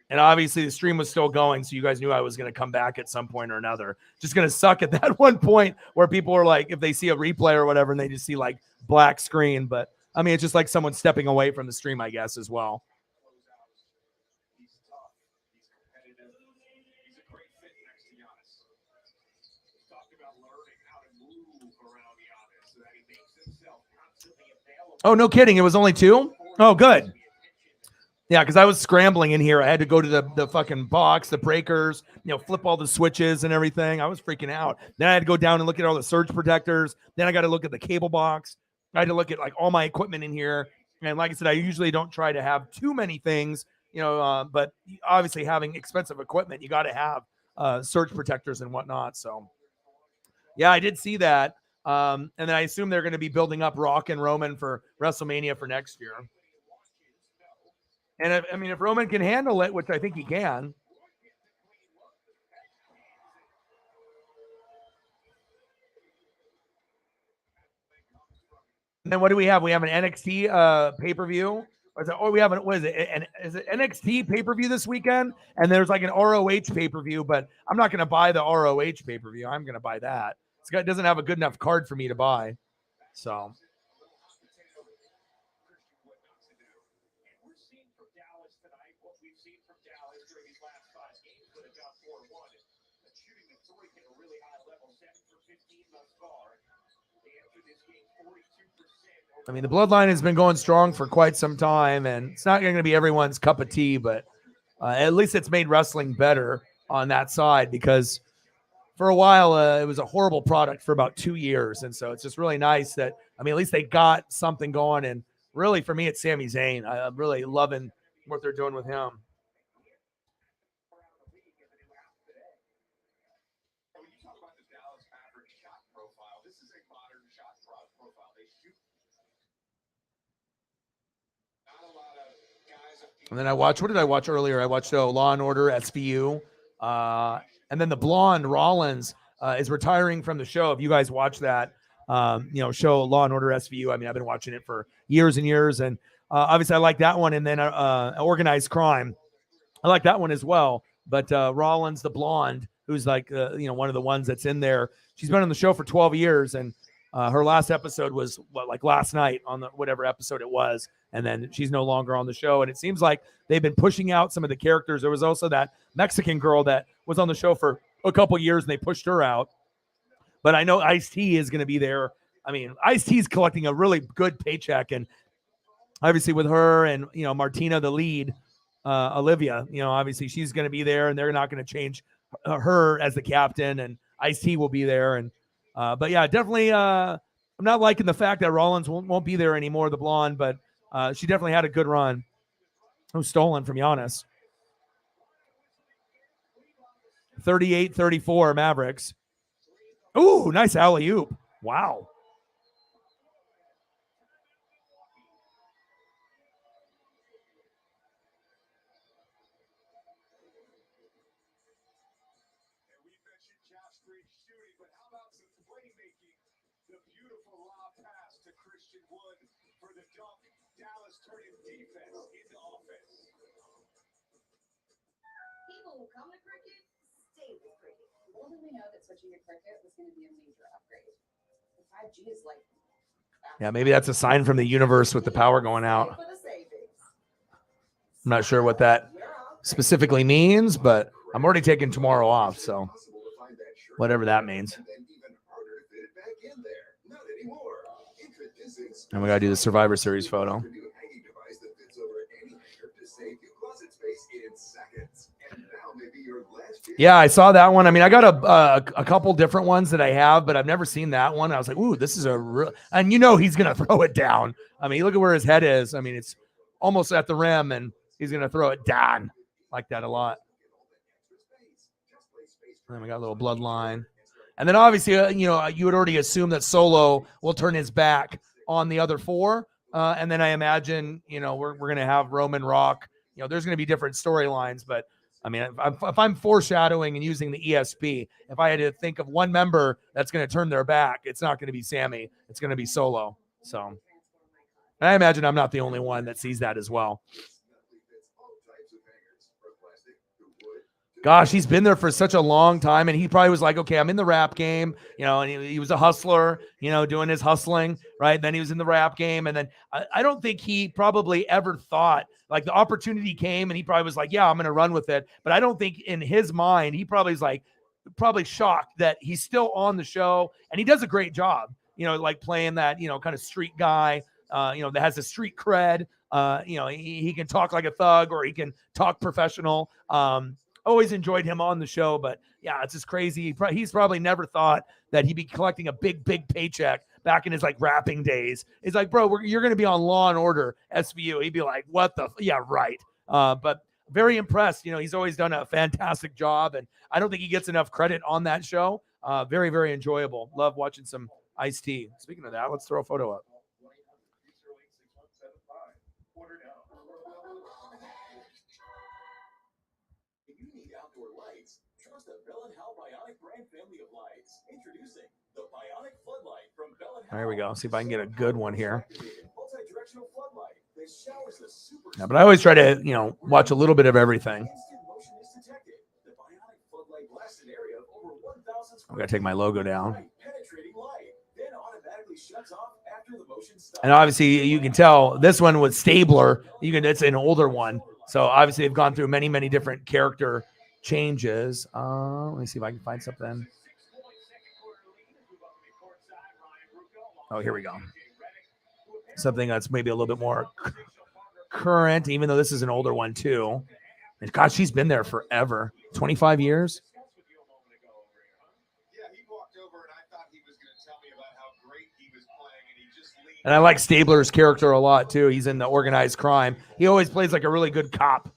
and obviously the stream was still going, so you guys knew I was going to come back at some point or another. Just going to suck at that one point where people are like, if they see a replay or whatever, and they just see like black screen. But I mean, it's just like someone stepping away from the stream, I guess, as well. Oh, no kidding. It was only 2? Oh, good. Yeah, because I was scrambling in here. I had to go to the fucking box, the breakers, flip all the switches and everything. I was freaking out. Then I had to go down and look at all the surge protectors. Then I got to look at the cable box. I had to look at like all my equipment in here. And like I said, I usually don't try to have too many things, but obviously having expensive equipment, you got to have surge protectors and whatnot. So, yeah, I did see that. And then I assume they're going to be building up Rock and Roman for WrestleMania for next year. And if Roman can handle it, which I think he can. And then what do we have? We have an NXT pay-per-view. We have is it NXT pay-per-view this weekend? And there's like an ROH pay-per-view, but I'm not going to buy the ROH pay-per-view. I'm going to buy that. It doesn't have a good enough card for me to buy. So. I mean, the bloodline has been going strong for quite some time, and it's not going to be everyone's cup of tea, but at least it's made wrestling better on that side, because for a while it was a horrible product for about 2 years. And so it's just really nice that, at least they got something going. And really, for me, it's Sami Zayn. I'm really loving what they're doing with him. And then what did I watch earlier? I watched Law and Order SVU. And then the blonde Rollins is retiring from the show. If you guys watch that, show Law and Order SVU, I've been watching it for years and years. And obviously I like that one. And then Organized Crime, I like that one as well. But Rollins, the blonde, who's like, one of the ones that's in there, she's been on the show for 12 years. And her last episode was last night on whatever episode it was. And then she's no longer on the show. And it seems like they've been pushing out some of the characters. There was also that Mexican girl that was on the show for a couple years and they pushed her out. But I know Ice-T is going to be there. Ice-T is collecting a really good paycheck. And obviously with her and, Martina, the lead, Olivia, obviously she's going to be there and they're not going to change her as the captain, and Ice-T will be there. And, but yeah, definitely, I'm not liking the fact that Rollins won't be there anymore, the blonde, but she definitely had a good run. Who's stolen from Giannis. 38-34 Mavericks. Ooh, nice alley-oop. Wow. People who come to cricket stay with cricket. Little did we know that switching to cricket was going to be a major upgrade. The 5G is like... Yeah, maybe that's a sign from the universe with the power going out. I'm not sure what that specifically means, but I'm already taking tomorrow off, so whatever that means. And we got to do the Survivor Series photo. Yeah, I saw that one. I got a couple different ones that I have, but I've never seen that one. I was like, ooh, this is a real... And he's going to throw it down. Look at where his head is. It's almost at the rim, and he's going to throw it down. Like that a lot. And then we got a little bloodline. And then obviously, you would already assume that Solo will turn his back on the other four. And then I imagine, we're going to have Roman, Rock. There's going to be different storylines, but if I'm foreshadowing and using the ESP, if I had to think of one member that's going to turn their back, it's not going to be Sammy. It's going to be Solo. So and I imagine I'm not the only one that sees that as well. Gosh, he's been there for such a long time, and he probably was like, okay, I'm in the rap game, and he was a hustler, doing his hustling, right? Then he was in the rap game, and then I don't think he probably ever thought, like, the opportunity came, and he probably was like, yeah, I'm going to run with it. But I don't think in his mind, he probably is like, probably shocked that he's still on the show, and he does a great job, like playing that, kind of street guy, that has a street cred. He can talk like a thug, or he can talk professional. Always enjoyed him on the show, but yeah, it's just crazy. He's probably never thought that he'd be collecting a big paycheck back in his rapping days. It's like, bro, you're going to be on Law and Order SVU. He'd be like, what the? Yeah, right. But very impressed. He's always done a fantastic job, and I don't think he gets enough credit on that show. Very, very enjoyable. Love watching some Ice-T. Speaking of that, let's throw a photo up. If you need outdoor lights, trust the Bell & Howell Bionic brand family of lights. Introducing the Bionic Floodlight from Bell & Howell. There we go. See if I can get a good one here. Multi-directional floodlight that showers the super. Yeah, but I always try to, watch a little bit of everything. Instant motion is detected. The Bionic Floodlight blasted area of over 1,000 I'm gonna take my logo down. penetrating light, then automatically shuts off after the motion stops. And obviously, you can tell this one with Stabler. It's an older one, so obviously they've gone through many, many different character changes. Let me see if I can find something. Oh, here we go. Something that's maybe a little bit more current, even though this is an older one too. And God, she's been there forever. 25 years. And I like Stabler's character a lot too. He's in the organized crime. He always plays like a really good cop.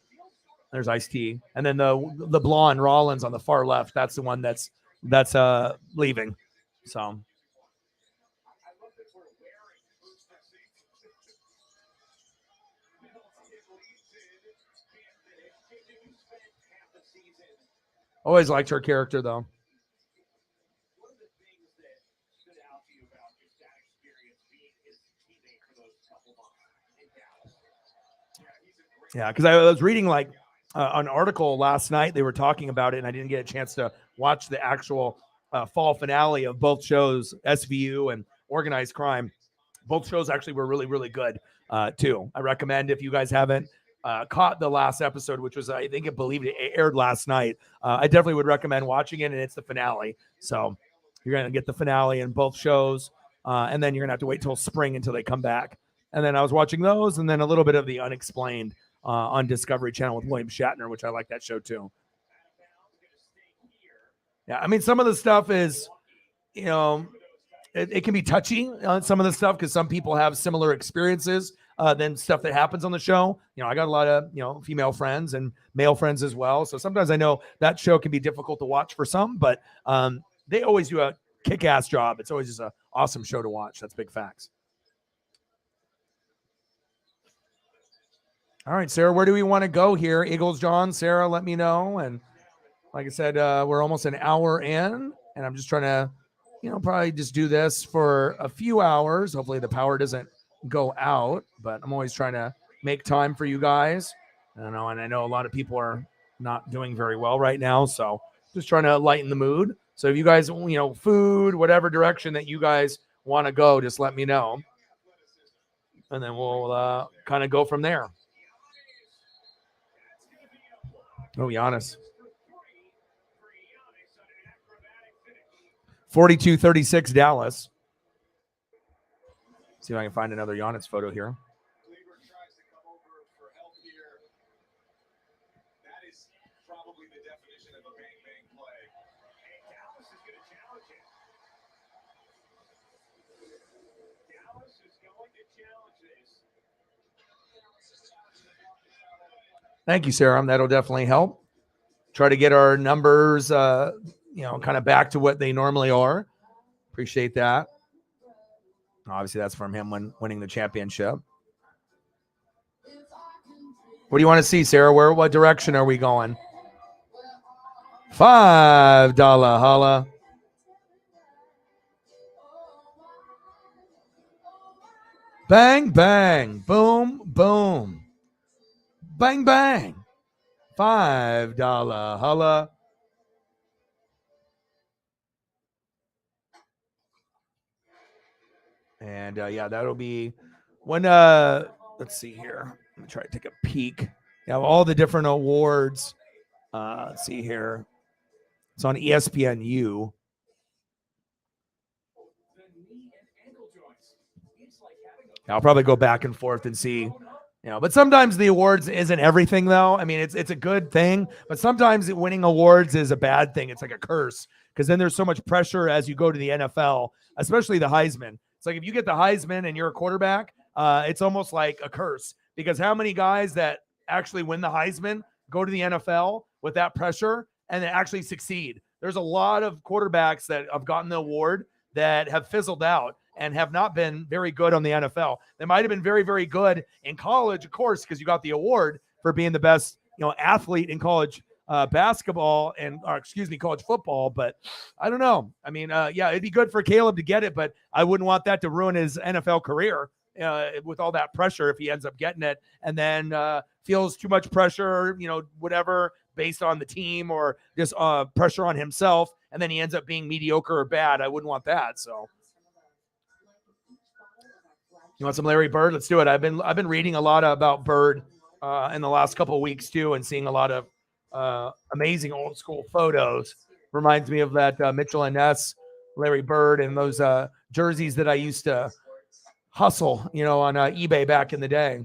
There's Ice-T. And then the blonde Rollins on the far left. That's the one that's leaving. So always liked her character though. Yeah, because I was reading an article last night. They were talking about it, and I didn't get a chance to watch the actual fall finale of both shows, SVU and Organized Crime. Both shows actually were really, really good too. I recommend, if you guys haven't caught the last episode, which was, I believe it aired last night, I definitely would recommend watching it, and it's the finale. So you're going to get the finale in both shows, and then you're going to have to wait till spring until they come back. And then I was watching those, and then a little bit of the Unexplained on Discovery Channel with William Shatner, which I like that show too. Yeah, I mean, some of the stuff is, it can be touchy on some of the stuff because some people have similar experiences than stuff that happens on the show. I got a lot of, female friends and male friends as well. So sometimes I know that show can be difficult to watch for some, but they always do a kick-ass job. It's always just an awesome show to watch. That's big facts. All right, Sarah, where do we want to go here? Eagles, John, Sarah, let me know. And like I said, we're almost an hour in, and I'm just trying to, probably just do this for a few hours. Hopefully the power doesn't go out, but I'm always trying to make time for you guys. And I know a lot of people are not doing very well right now, so just trying to lighten the mood. So if you guys, food, whatever direction that you guys want to go, just let me know. And then we'll kind of go from there. Oh, Giannis. 42-36 Dallas. See if I can find another Giannis photo here. That is probably the definition of a bang-bang play. And Dallas is going to challenge it. Dallas is going to challenge this. Thank you, Sarah. That'll definitely help. Try to get our numbers, kind of back to what they normally are. Appreciate that. Obviously, that's from him winning the championship. What do you want to see, Sarah? What direction are we going? $5 holla. Bang, bang. Boom, boom. Bang, bang. $5 holla. And that'll be when let's see here. Let me try to take a peek. You have all the different awards. Let's see here. It's on ESPNU. I'll probably go back and forth and see. But sometimes the awards isn't everything, though. I mean, it's a good thing, but sometimes winning awards is a bad thing. It's like a curse because then there's so much pressure as you go to the NFL, especially the Heisman. It's like if you get the Heisman and you're a quarterback, it's almost like a curse because how many guys that actually win the Heisman, go to the NFL with that pressure, and then actually succeed. There's a lot of quarterbacks that have gotten the award that have fizzled out and have not been very good on the NFL. They might have been very, very good in college, of course, because you got the award for being the best, athlete in college basketball and, college football. But I don't know. I mean, it'd be good for Caleb to get it, but I wouldn't want that to ruin his NFL career with all that pressure if he ends up getting it and then feels too much pressure, whatever, based on the team or just pressure on himself, and then he ends up being mediocre or bad. I wouldn't want that. So you want some Larry Bird? Let's do it. I've been reading a lot about Bird in the last couple of weeks too, and seeing a lot of amazing old school photos. Reminds me of that Mitchell and Ness, Larry Bird, and those jerseys that I used to hustle, on eBay back in the day.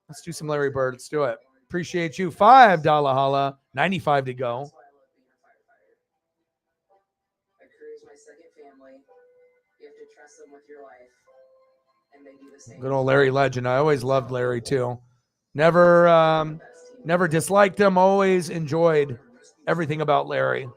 Let's do some Larry Bird. Let's do it. Appreciate you. $5 holla. 95 to go. Good old Larry Legend. I always loved Larry too. Never disliked him. Always enjoyed everything about Larry.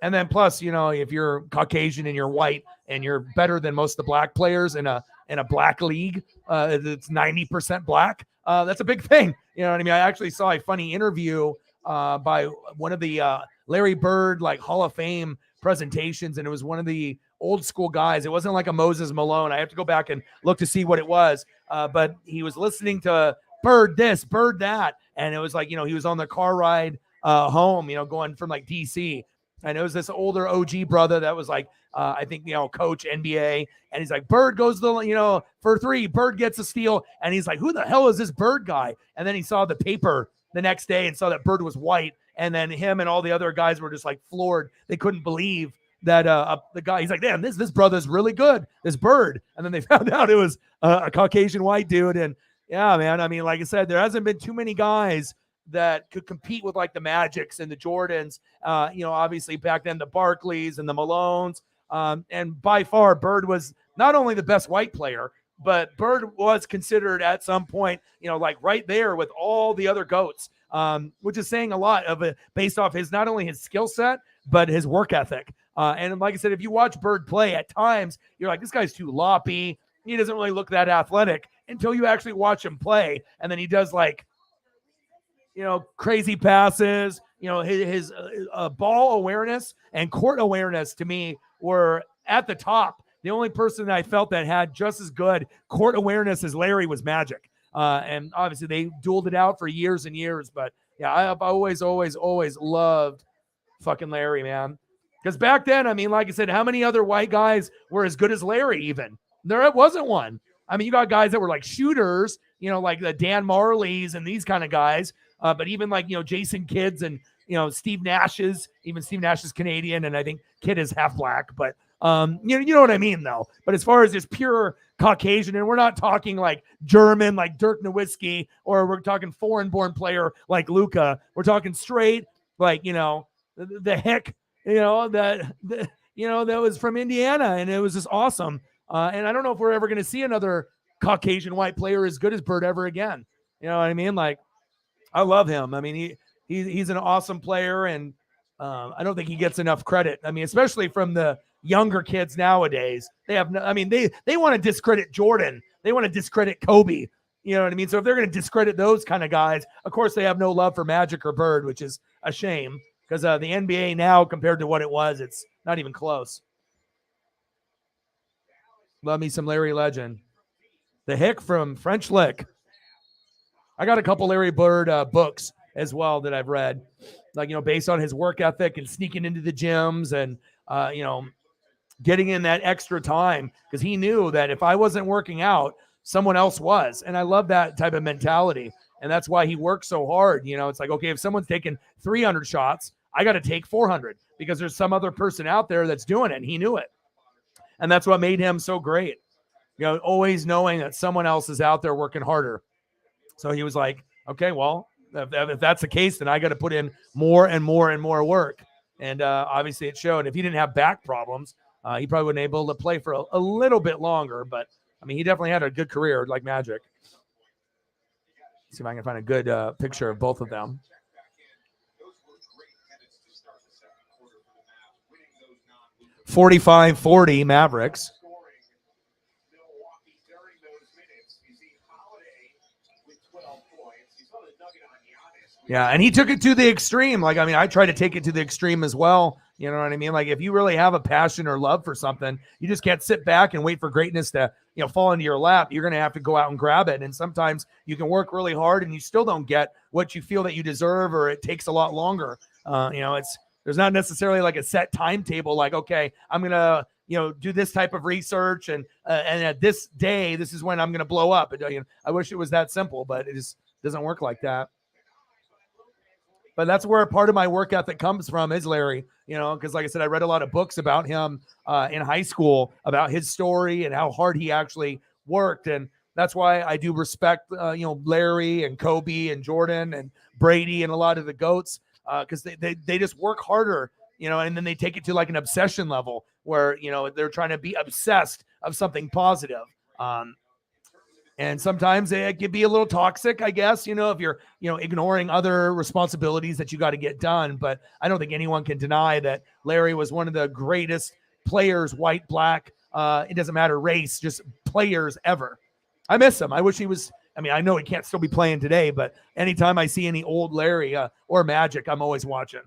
And then plus, if you're Caucasian and you're white and you're better than most of the black players in a black league, it's 90% black. That's a big thing. You know what I mean? I actually saw a funny interview by one of the Larry Bird Hall of Fame presentations, and it was one of the old school guys. It wasn't like a Moses Malone. I have to go back and look to see what it was. But he was listening to Bird this, Bird that, and it was he was on the car ride home, going from DC. And it was this older OG brother that was I think, coach NBA. And he's like, Bird goes to for three, Bird gets a steal. And he's like, who the hell is this Bird guy? And then he saw the paper the next day and saw that Bird was white. And then him and all the other guys were just floored. They couldn't believe that the guy, he's like, damn, this brother's really good, this Bird. And then they found out it was a Caucasian white dude. And yeah, man, I mean, like I said, there hasn't been too many guys that could compete with the Magics and the Jordans, obviously back then the Barkleys and the Malones. And by far, Bird was not only the best white player, but Bird was considered at some point, right there with all the other GOATs, which is saying a lot of it based off his, not only his skill set, but his work ethic. And like I said, if you watch Bird play at times, you're like, this guy's too loppy. He doesn't really look that athletic until you actually watch him play. And then he does crazy passes, his ball awareness and court awareness to me were at the top. The only person that I felt that had just as good court awareness as Larry was Magic. And obviously they dueled it out for years and years. But yeah, I've always loved fucking Larry, man. Because back then, I mean, like I said, how many other white guys were as good as Larry even? There wasn't one. I mean, you got guys that were shooters, like the Dan Marleys and these kind of guys. But even Jason Kidd's and, Steve Nash's, even Steve Nash is Canadian. And I think Kidd is half black, but you know what I mean though. But as far as just pure Caucasian, and we're not talking German, like Dirk Nowitzki, or we're talking foreign born player like Luka. We're talking straight, the Hick, that was from Indiana. And it was just awesome. And I don't know if we're ever going to see another Caucasian white player as good as Bird ever again. You know what I mean? I love him. I mean, he's an awesome player, and I don't think he gets enough credit. I mean, especially from the younger kids nowadays. They want to discredit Jordan. They want to discredit Kobe. You know what I mean? So if they're going to discredit those kind of guys, of course they have no love for Magic or Bird, which is a shame because the NBA now compared to what it was, it's not even close. Love me some Larry Legend. The Hick from French Lick. I got a couple Larry Bird books as well that I've read, based on his work ethic and sneaking into the gyms and, getting in that extra time because he knew that if I wasn't working out, someone else was. And I love that type of mentality. And that's why he works so hard. It's okay, if someone's taking 300 shots, I got to take 400 because there's some other person out there that's doing it. And he knew it. And that's what made him so great. Always knowing that someone else is out there working harder. So he was like, okay, well, if that's the case, then I got to put in more and more and more work. And obviously it showed. If he didn't have back problems, he probably wouldn't be able to play for a little bit longer. But, I mean, he definitely had a good career like Magic. See if I can find a good picture of both of them. 45-40 Mavericks. Yeah, and he took it to the extreme. Like, I mean, I try to take it to the extreme as well. You know what I mean? Like, if you really have a passion or love for something, you just can't sit back and wait for greatness to, fall into your lap. You're going to have to go out and grab it. And sometimes you can work really hard and you still don't get what you feel that you deserve, or it takes a lot longer. There's not necessarily like a set timetable. Like, okay, I'm going to, do this type of research and at this day, this is when I'm going to blow up. I wish it was that simple, but it just doesn't work like that. But that's where part of my work ethic comes from is Larry, because like I said, I read a lot of books about him in high school, about his story and how hard he actually worked. And that's why I do respect, Larry and Kobe and Jordan and Brady and a lot of the GOATs, because they just work harder, and then they take it to like an obsession level where, they're trying to be obsessed of something positive. And sometimes it can be a little toxic, I guess, if you're, ignoring other responsibilities that you got to get done. But I don't think anyone can deny that Larry was one of the greatest players, white, black, it doesn't matter race, just players ever. I miss him. I wish he was. I know he can't still be playing today, but anytime I see any old Larry or Magic, I'm always watching.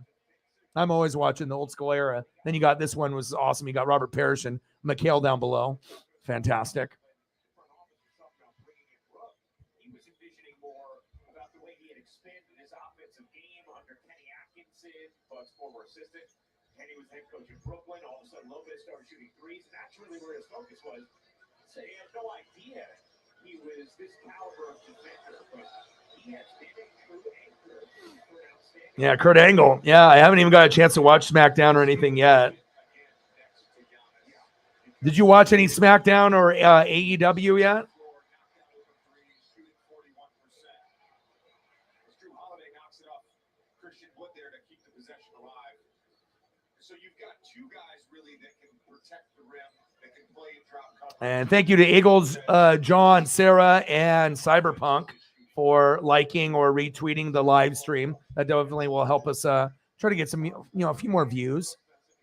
I'm always watching the old school era. Then you got this one was awesome. You got Robert Parrish and McHale down below. Fantastic. Former assistant. Kenny was head coach in Brooklyn. All of a sudden, Lopez started shooting threes, and that's really where his focus was. So he had no idea he was this caliber of defender, but he has been a true anchor. Yeah, Kurt Angle. Yeah, I haven't even got a chance to watch SmackDown or anything yet. Did you watch any SmackDown or AEW yet? And thank you to Eagles, John, Sarah, and Cyberpunk for liking or retweeting the live stream. That definitely will help us try to get some, a few more views.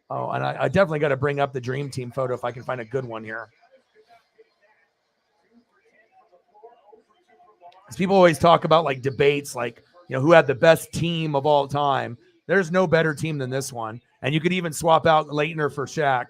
Oh, and I definitely got to bring up the Dream Team photo if I can find a good one here. Because people always talk about like debates, like, who had the best team of all time. There's no better team than this one. And you could even swap out Leitner for Shaq.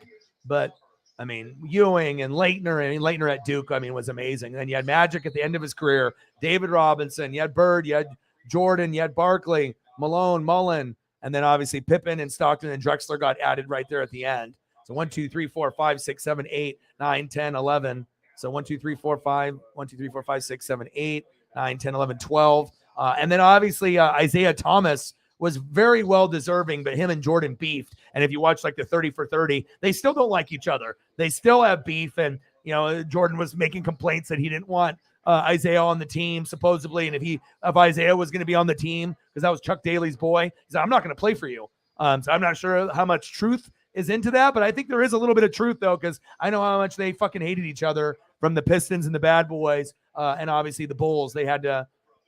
But Ewing and Leitner, Leitner at Duke, was amazing. And then you had Magic at the end of his career, David Robinson, you had Bird, you had Jordan, you had Barkley, Malone, Mullen, and then obviously Pippen and Stockton and Drexler got added right there at the end. So 1, 2, 3, 4, 5, 6, 7, 8, 9, 10, 11. So 1, 2, 3, 4, 5, 1, 2, 3, 4, 5, 6, 7, 8, 9, 10, 11, 12. And then obviously Isaiah Thomas was very well deserving, but him and Jordan beefed. And if you watch like the 30 for 30, they still don't like each other. They still have beef. And, Jordan was making complaints that he didn't want Isaiah on the team, supposedly. And if Isaiah was going to be on the team, because that was Chuck Daly's boy, he said, I'm not going to play for you. So I'm not sure how much truth is into that, but I think there is a little bit of truth, though, because I know how much they fucking hated each other from the Pistons and the Bad Boys and obviously the Bulls. They had to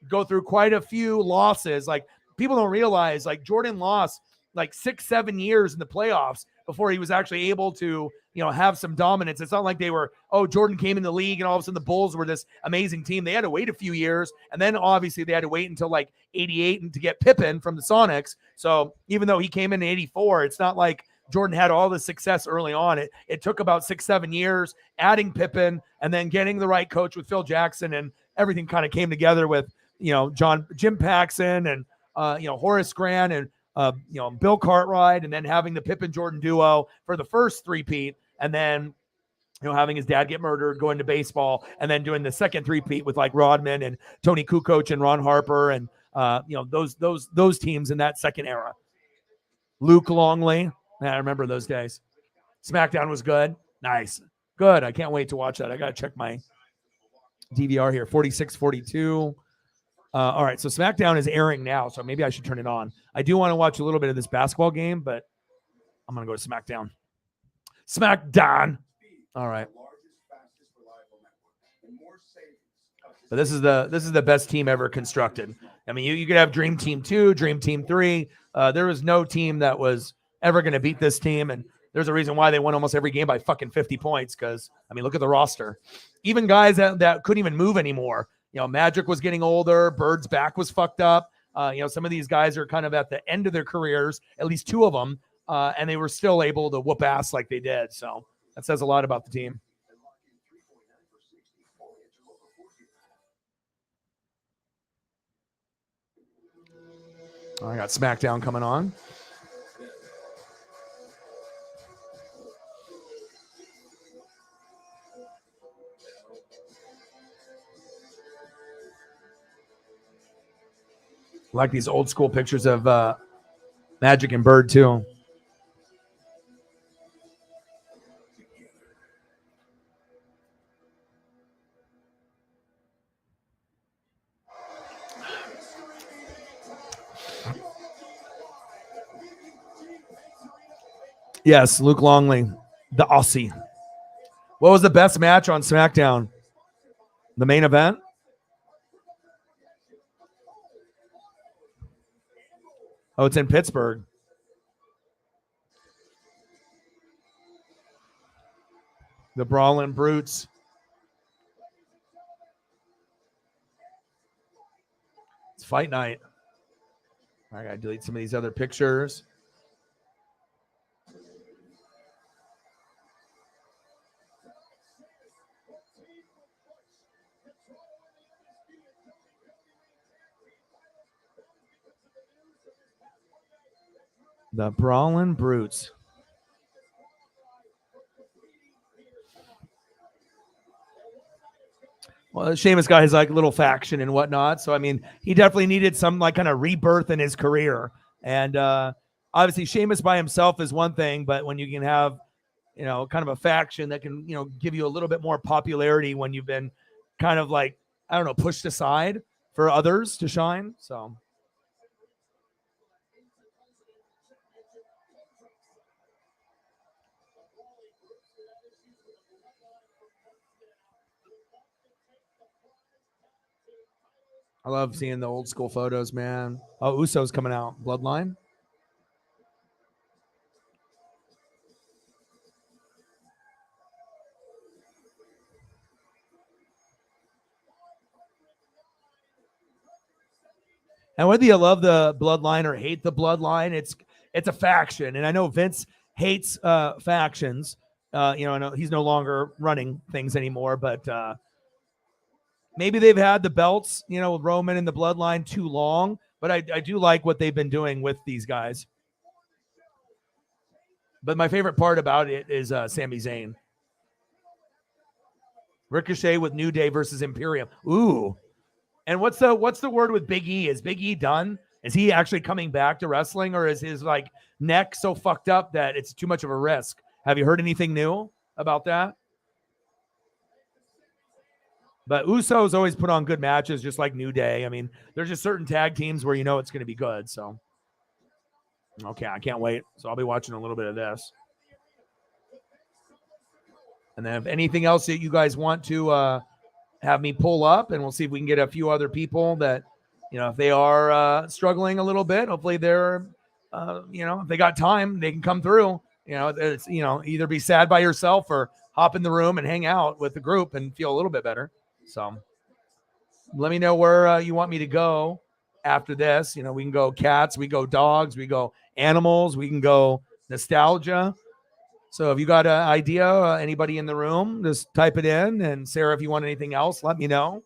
go through quite a few losses. Like, people don't realize, like, Jordan lost like 6-7 years in the playoffs before he was actually able to, have some dominance. It's not like they were, Jordan came in the league and all of a sudden the Bulls were this amazing team. They had to wait a few years. And then obviously they had to wait until like 88 and to get Pippen from the Sonics. So even though he came in 84, it's not like Jordan had all the success early on. It took about 6-7 years adding Pippen and then getting the right coach with Phil Jackson, and everything kind of came together with, Jim Paxson and, Horace Grant and, Bill Cartwright, and then having the Pippen Jordan duo for the first three-peat, and then, having his dad get murdered, going to baseball, and then doing the second three-peat with like Rodman and Tony Kukoc and Ron Harper and, those teams in that second era. Luke Longley. I remember those days. SmackDown was good. Nice. Good. I can't wait to watch that. I got to check my DVR here. 46-42. All right, so SmackDown is airing now, so maybe I should turn it on. I do want to watch a little bit of this basketball game, but I'm going to go to SmackDown. SmackDown. All right. But this is the best team ever constructed. I mean, you could have Dream Team 2, Dream Team 3. There was no team that was ever going to beat this team, and there's a reason why they won almost every game by fucking 50 points. Because I mean, look at the roster. Even guys that couldn't even move anymore. You know, Magic was getting older. Bird's back was fucked up. You know, some of these guys are kind of at the end of their careers, at least two of them, and they were still able to whoop ass like they did. So that says a lot about the team. I got SmackDown coming on. I like these old school pictures of Magic and Bird too. Yes, Luke Longley, the Aussie. What was the best match on SmackDown? The main event? Oh, it's in Pittsburgh. The Brawling Brutes. It's fight night. I gotta delete some of these other pictures. The Brawling Brutes. Well, Sheamus got his like little faction and whatnot. So, I mean, he definitely needed some like kind of rebirth in his career. And obviously Sheamus by himself is one thing, but when you can have, you know, kind of a faction that can, you know, give you a little bit more popularity when you've been kind of like, I don't know, pushed aside for others to shine. So. I love seeing the old school photos, man. Oh, Uso's coming out. Bloodline. And whether you love the Bloodline or hate the Bloodline, it's a faction. And I know Vince hates factions. You know, I know he's no longer running things anymore, but maybe they've had the belts, you know, with Roman and the Bloodline too long, but I do like what they've been doing with these guys. But my favorite part about it is Sami Zayn. Ricochet with New Day versus Imperium. Ooh. And what's the word with Big E? Is Big E done? Is he actually coming back to wrestling, or is his like neck so fucked up that it's too much of a risk? Have you heard anything new about that? But Usos always put on good matches, just like New Day. I mean, there's just certain tag teams where you know it's going to be good. So, okay, I can't wait. So I'll be watching a little bit of this. And then if anything else that you guys want to have me pull up, and we'll see if we can get a few other people that, you know, if they are struggling a little bit, hopefully they're, you know, if they got time, they can come through. You know, it's, you know, either be sad by yourself or hop in the room and hang out with the group and feel a little bit better. So let me know where you want me to go after this. You know, we can go cats, we go dogs, we go animals, we can go nostalgia. So if you got an idea, anybody in the room, just type it in. And Sarah, if you want anything else, let me know.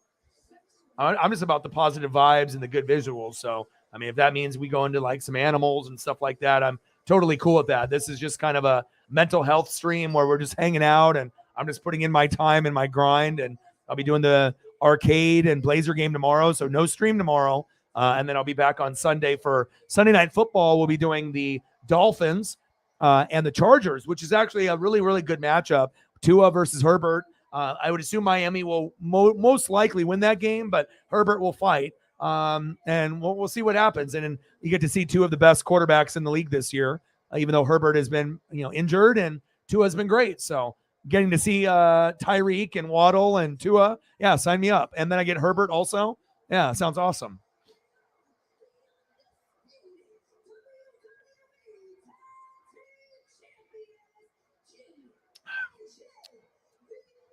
I'm just about the positive vibes and the good visuals. So, I mean, if that means we go into like some animals and stuff like that, I'm totally cool with that. This is just kind of a mental health stream where we're just hanging out and I'm just putting in my time and my grind. And I'll be doing the arcade and Blazer game tomorrow. So no stream tomorrow. And then I'll be back on Sunday for Sunday Night Football. We'll be doing the Dolphins and the Chargers, which is actually a really, really good matchup. Tua versus Herbert. I would assume Miami will most likely win that game, but Herbert will fight. And we'll see what happens. And then you get to see two of the best quarterbacks in the league this year, even though Herbert has been, you know, injured and Tua has been great. So getting to see Tyreek and Waddle and Tua. Yeah, sign me up. And then I get Herbert also. Yeah, sounds awesome.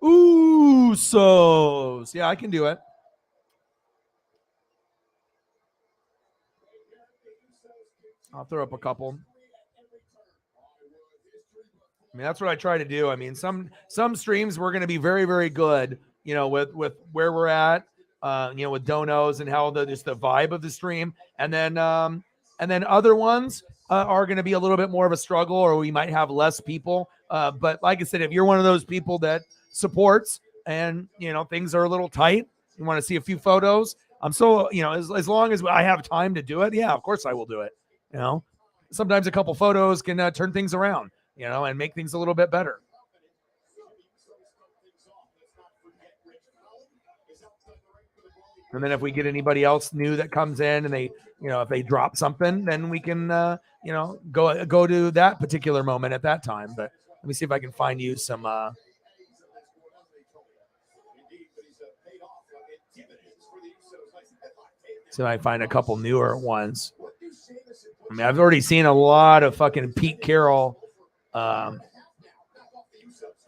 Usos. Yeah, I can do it. I'll throw up a couple. I mean, that's what I try to do. I mean, some streams we're going to be very, very good, you know, with where we're at, you know, with donos and how just the vibe of the stream, and then other ones are going to be a little bit more of a struggle, or we might have less people. But like I said, if you're one of those people that supports and you know things are a little tight, you want to see a few photos. I'm so you know as long as I have time to do it, yeah, of course I will do it. You know, sometimes a couple photos can turn things around, you know, and make things a little bit better. And then if we get anybody else new that comes in and they, you know, if they drop something, then we can, you know, go to that particular moment at that time. But let me see if I can find you some. So I find a couple newer ones. I mean, I've already seen a lot of fucking Pete Carroll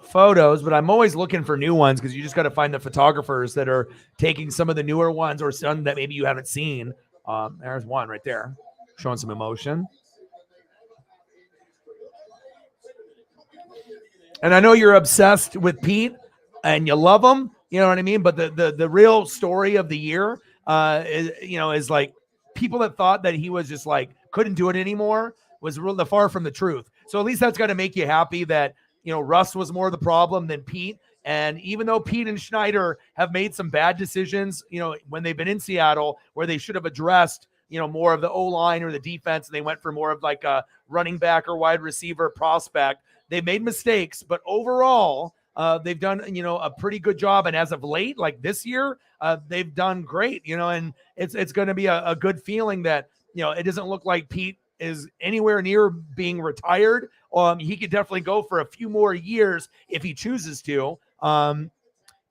photos, but I'm always looking for new ones because you just got to find the photographers that are taking some of the newer ones or some that maybe you haven't seen. There's one right there showing some emotion. And I know you're obsessed with Pete and you love him, you know what I mean? But the real story of the year is like people that thought that he was just like couldn't do it anymore was real far from the truth. So at least that's got to make you happy that, you know, Russ was more the problem than Pete. And even though Pete and Schneider have made some bad decisions, you know, when they've been in Seattle where they should have addressed, you know, more of the O-line or the defense, and they went for more of like a running back or wide receiver prospect. They've made mistakes, but overall, they've done, you know, a pretty good job. And as of late, like this year, they've done great, you know, and it's going to be a good feeling that, you know, it doesn't look like Pete is anywhere near being retired. He could definitely go for a few more years if he chooses to. And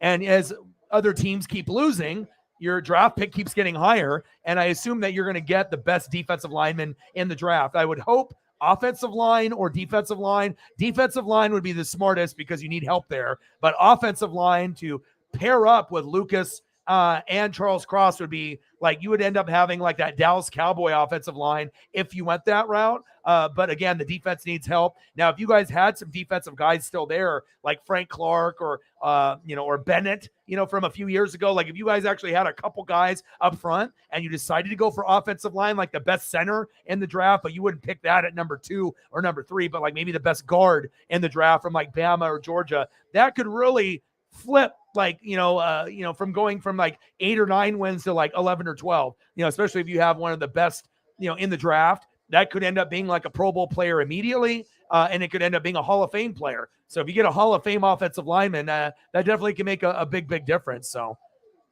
as other teams keep losing, your draft pick keeps getting higher. And I assume that you're going to get the best defensive lineman in the draft. I would hope offensive line or defensive line. Defensive line would be the smartest because you need help there. But offensive line to pair up with Lucas and Charles Cross would be like you would end up having like that Dallas Cowboy offensive line if you went that route. But again, the defense needs help. Now, if you guys had some defensive guys still there, like Frank Clark or or Bennett, you know, from a few years ago, like if you guys actually had a couple guys up front and you decided to go for offensive line, like the best center in the draft, but you wouldn't pick that at number 2 or number 3, but like maybe the best guard in the draft from like Bama or Georgia, that could really flip like, from going from like 8 or 9 wins to like 11 or 12, you know, especially if you have one of the best, you know, in the draft, that could end up being like a Pro Bowl player immediately. And it could end up being a Hall of Fame player. So if you get a Hall of Fame offensive lineman, that definitely can make a big, big difference. So,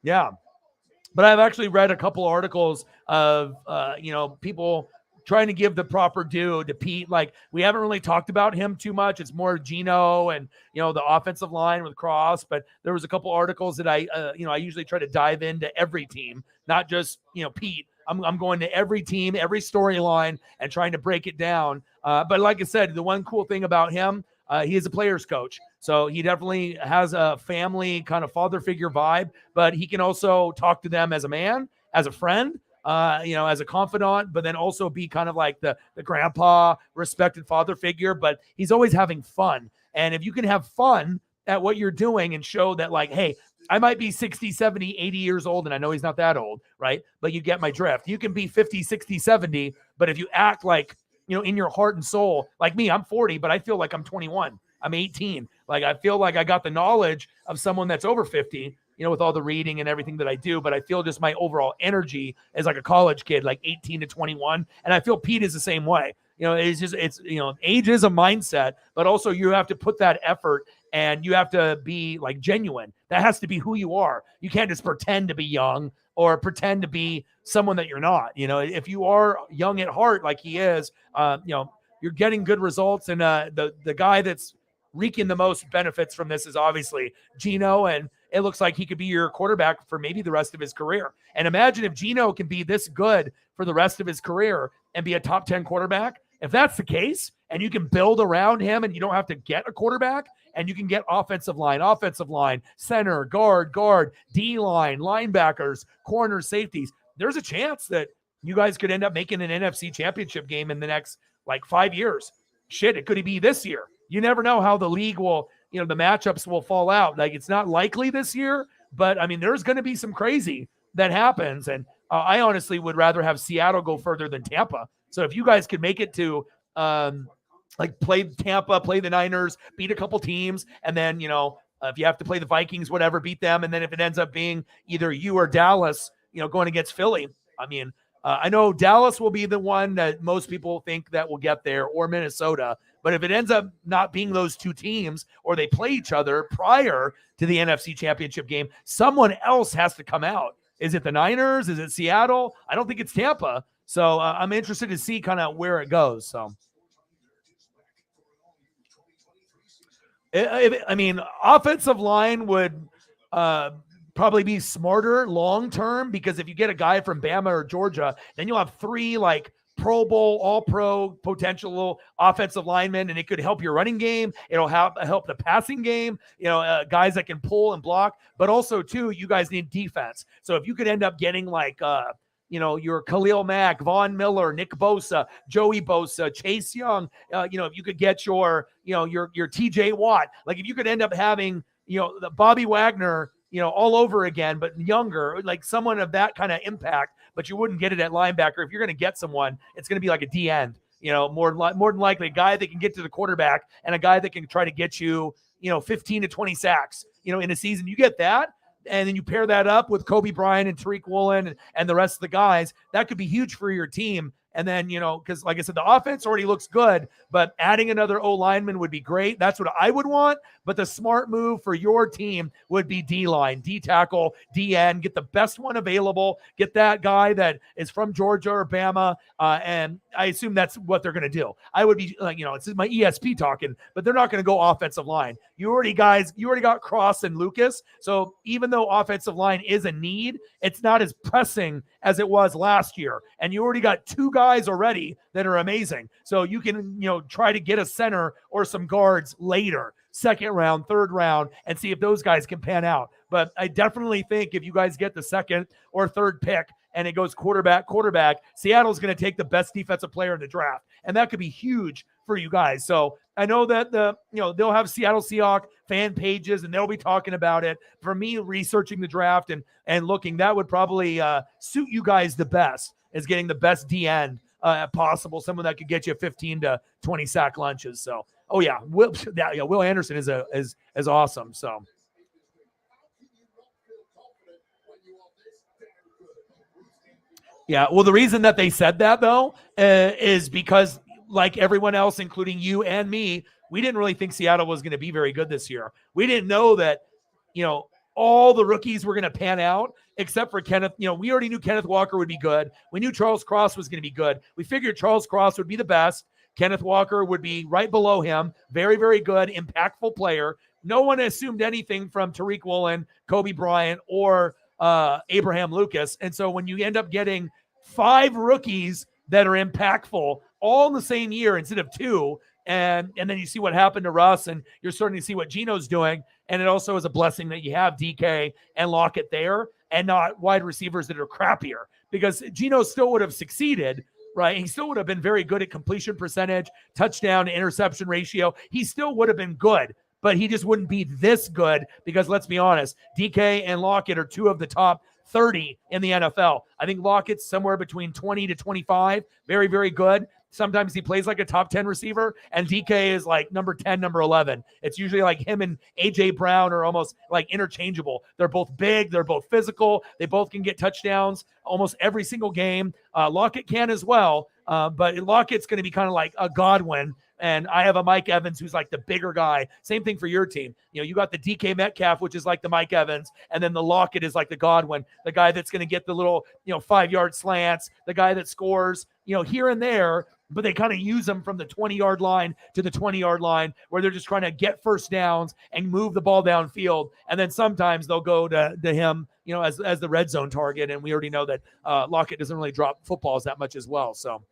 yeah. But I've actually read a couple articles of, people trying to give the proper due to Pete. Like, we haven't really talked about him too much. It's more Geno and, you know, the offensive line with Cross. But there was a couple articles that I usually try to dive into every team, not just, you know, Pete. I'm going to every team, every storyline, and trying to break it down. But like I said, the one cool thing about him, he is a player's coach. So he definitely has a family kind of father figure vibe, but he can also talk to them as a man, as a friend, as a confidant, but then also be kind of like the grandpa, respected father figure. But he's always having fun. And if you can have fun at what you're doing and show that, like, hey, I might be 60, 70, 80 years old, and I know he's not that old, right? But you get my drift. You can be 50, 60, 70, but if you act like, you know, in your heart and soul, like me, I'm 40, but I feel like I'm 21. I'm 18. Like, I feel like I got the knowledge of someone that's over 50, you know, with all the reading and everything that I do, but I feel just my overall energy is like a college kid, like 18 to 21. And I feel Pete is the same way. You know, age is a mindset, but also you have to put that effort and you have to be like genuine. That has to be who you are. You can't just pretend to be young or pretend to be someone that you're not. You know, if you are young at heart, like he is, you're getting good results. And the guy that's reaping the most benefits from this is obviously Geno, and it looks like he could be your quarterback for maybe the rest of his career. And imagine if Geno can be this good for the rest of his career and be a top 10 quarterback. If that's the case, and you can build around him and you don't have to get a quarterback, and you can get offensive line, center, guard, D-line, linebackers, corner, safeties, there's a chance that you guys could end up making an NFC championship game in the next 5 years. Shit, it could be this year. You never know how the league will, the matchups will fall out. It's not likely this year, but I mean, there's going to be some crazy that happens. And I honestly would rather have Seattle go further than Tampa. So if you guys could make it to play Tampa, play the Niners, beat a couple teams, and then, if you have to play the Vikings, whatever, beat them. And then if it ends up being either you or Dallas, going against Philly, I mean, I know Dallas will be the one that most people think that will get there, or Minnesota. But if it ends up not being those two teams, or they play each other prior to the NFC Championship game, someone else has to come out. Is it the Niners? Is it Seattle? I don't think it's Tampa. So I'm interested to see kind of where it goes. So, I mean, offensive line would probably be smarter long-term, because if you get a guy from Bama or Georgia, then you'll have 3 Pro Bowl, all-pro potential offensive linemen, and it could help your running game. It'll help the passing game, guys that can pull and block, but also, too, you guys need defense. So if you could end up getting your Khalil Mack, Von Miller, Nick Bosa, Joey Bosa, Chase Young, if you could get your TJ Watt, if you could end up having, the Bobby Wagner, all over again, but younger, someone of that kind of impact, but you wouldn't get it at linebacker. If you're going to get someone, it's going to be like a D end, more than likely a guy that can get to the quarterback and a guy that can try to get you, 15 to 20 sacks, in a season. You get that, and then you pair that up with Kobe Bryant and Tariq Woolen and the rest of the guys, that could be huge for your team. And then, because like I said, the offense already looks good, but adding another O-lineman would be great. That's what I would want. But the smart move for your team would be D-line, D-tackle, D-end, get the best one available, get that guy that is from Georgia or Bama, and I assume that's what they're going to do. I would be, it's my ESP talking, but they're not going to go offensive line. You already got Cross and Lucas, so even though offensive line is a need, it's not as pressing as it was last year, and you already got 2 guys already that are amazing. So you can, try to get a center or some guards later, 2nd round, 3rd round, and see if those guys can pan out. But I definitely think if you guys get the 2nd or 3rd pick and it goes quarterback, Seattle's going to take the best defensive player in the draft. And that could be huge for you guys. So I know that they'll have Seattle Seahawks fan pages and they'll be talking about it. For me, researching the draft and looking, that would probably suit you guys the best, is getting the best D end possible, someone that could get you 15 to 20 sack lunches. So, Will Anderson is awesome. So, yeah. Well, the reason that they said that though is because, like everyone else, including you and me, we didn't really think Seattle was going to be very good this year. We didn't know that, all the rookies were going to pan out except for Kenneth. We already knew Kenneth Walker would be good. We knew Charles Cross was going to be good. We figured Charles Cross would be the best. Kenneth Walker would be right below him. Very, very good, impactful player. No one assumed anything from Tariq Woolen, Kobe Bryant, or Abraham Lucas. And so when you end up getting 5 rookies that are impactful all in the same year instead of 2, and then you see what happened to Russ, and you're starting to see what Geno's doing. And it also is a blessing that you have DK and Lockett there and not wide receivers that are crappier, because Geno still would have succeeded, right? He still would have been very good at completion percentage, touchdown to interception ratio. He still would have been good, but he just wouldn't be this good, because let's be honest, DK and Lockett are 2 of the top 30 in the NFL. I think Lockett's somewhere between 20 to 25. Very, very good. Sometimes he plays like a top 10 receiver, and DK is like number 10, number 11. It's usually like him and A.J. Brown are almost like interchangeable. They're both big. They're both physical. They both can get touchdowns almost every single game. Lockett can as well, but Lockett's going to be kind of like a Godwin. And I have a Mike Evans who's like the bigger guy. Same thing for your team. You got the DK Metcalf, which is like the Mike Evans, and then the Lockett is like the Godwin, the guy that's going to get the little 5-yard slants, the guy that scores here and there, but they kind of use them from the 20-yard line to the 20-yard line where they're just trying to get first downs and move the ball downfield. And then sometimes they'll go to him, as the red zone target. And we already know that Lockett doesn't really drop footballs that much as well. So,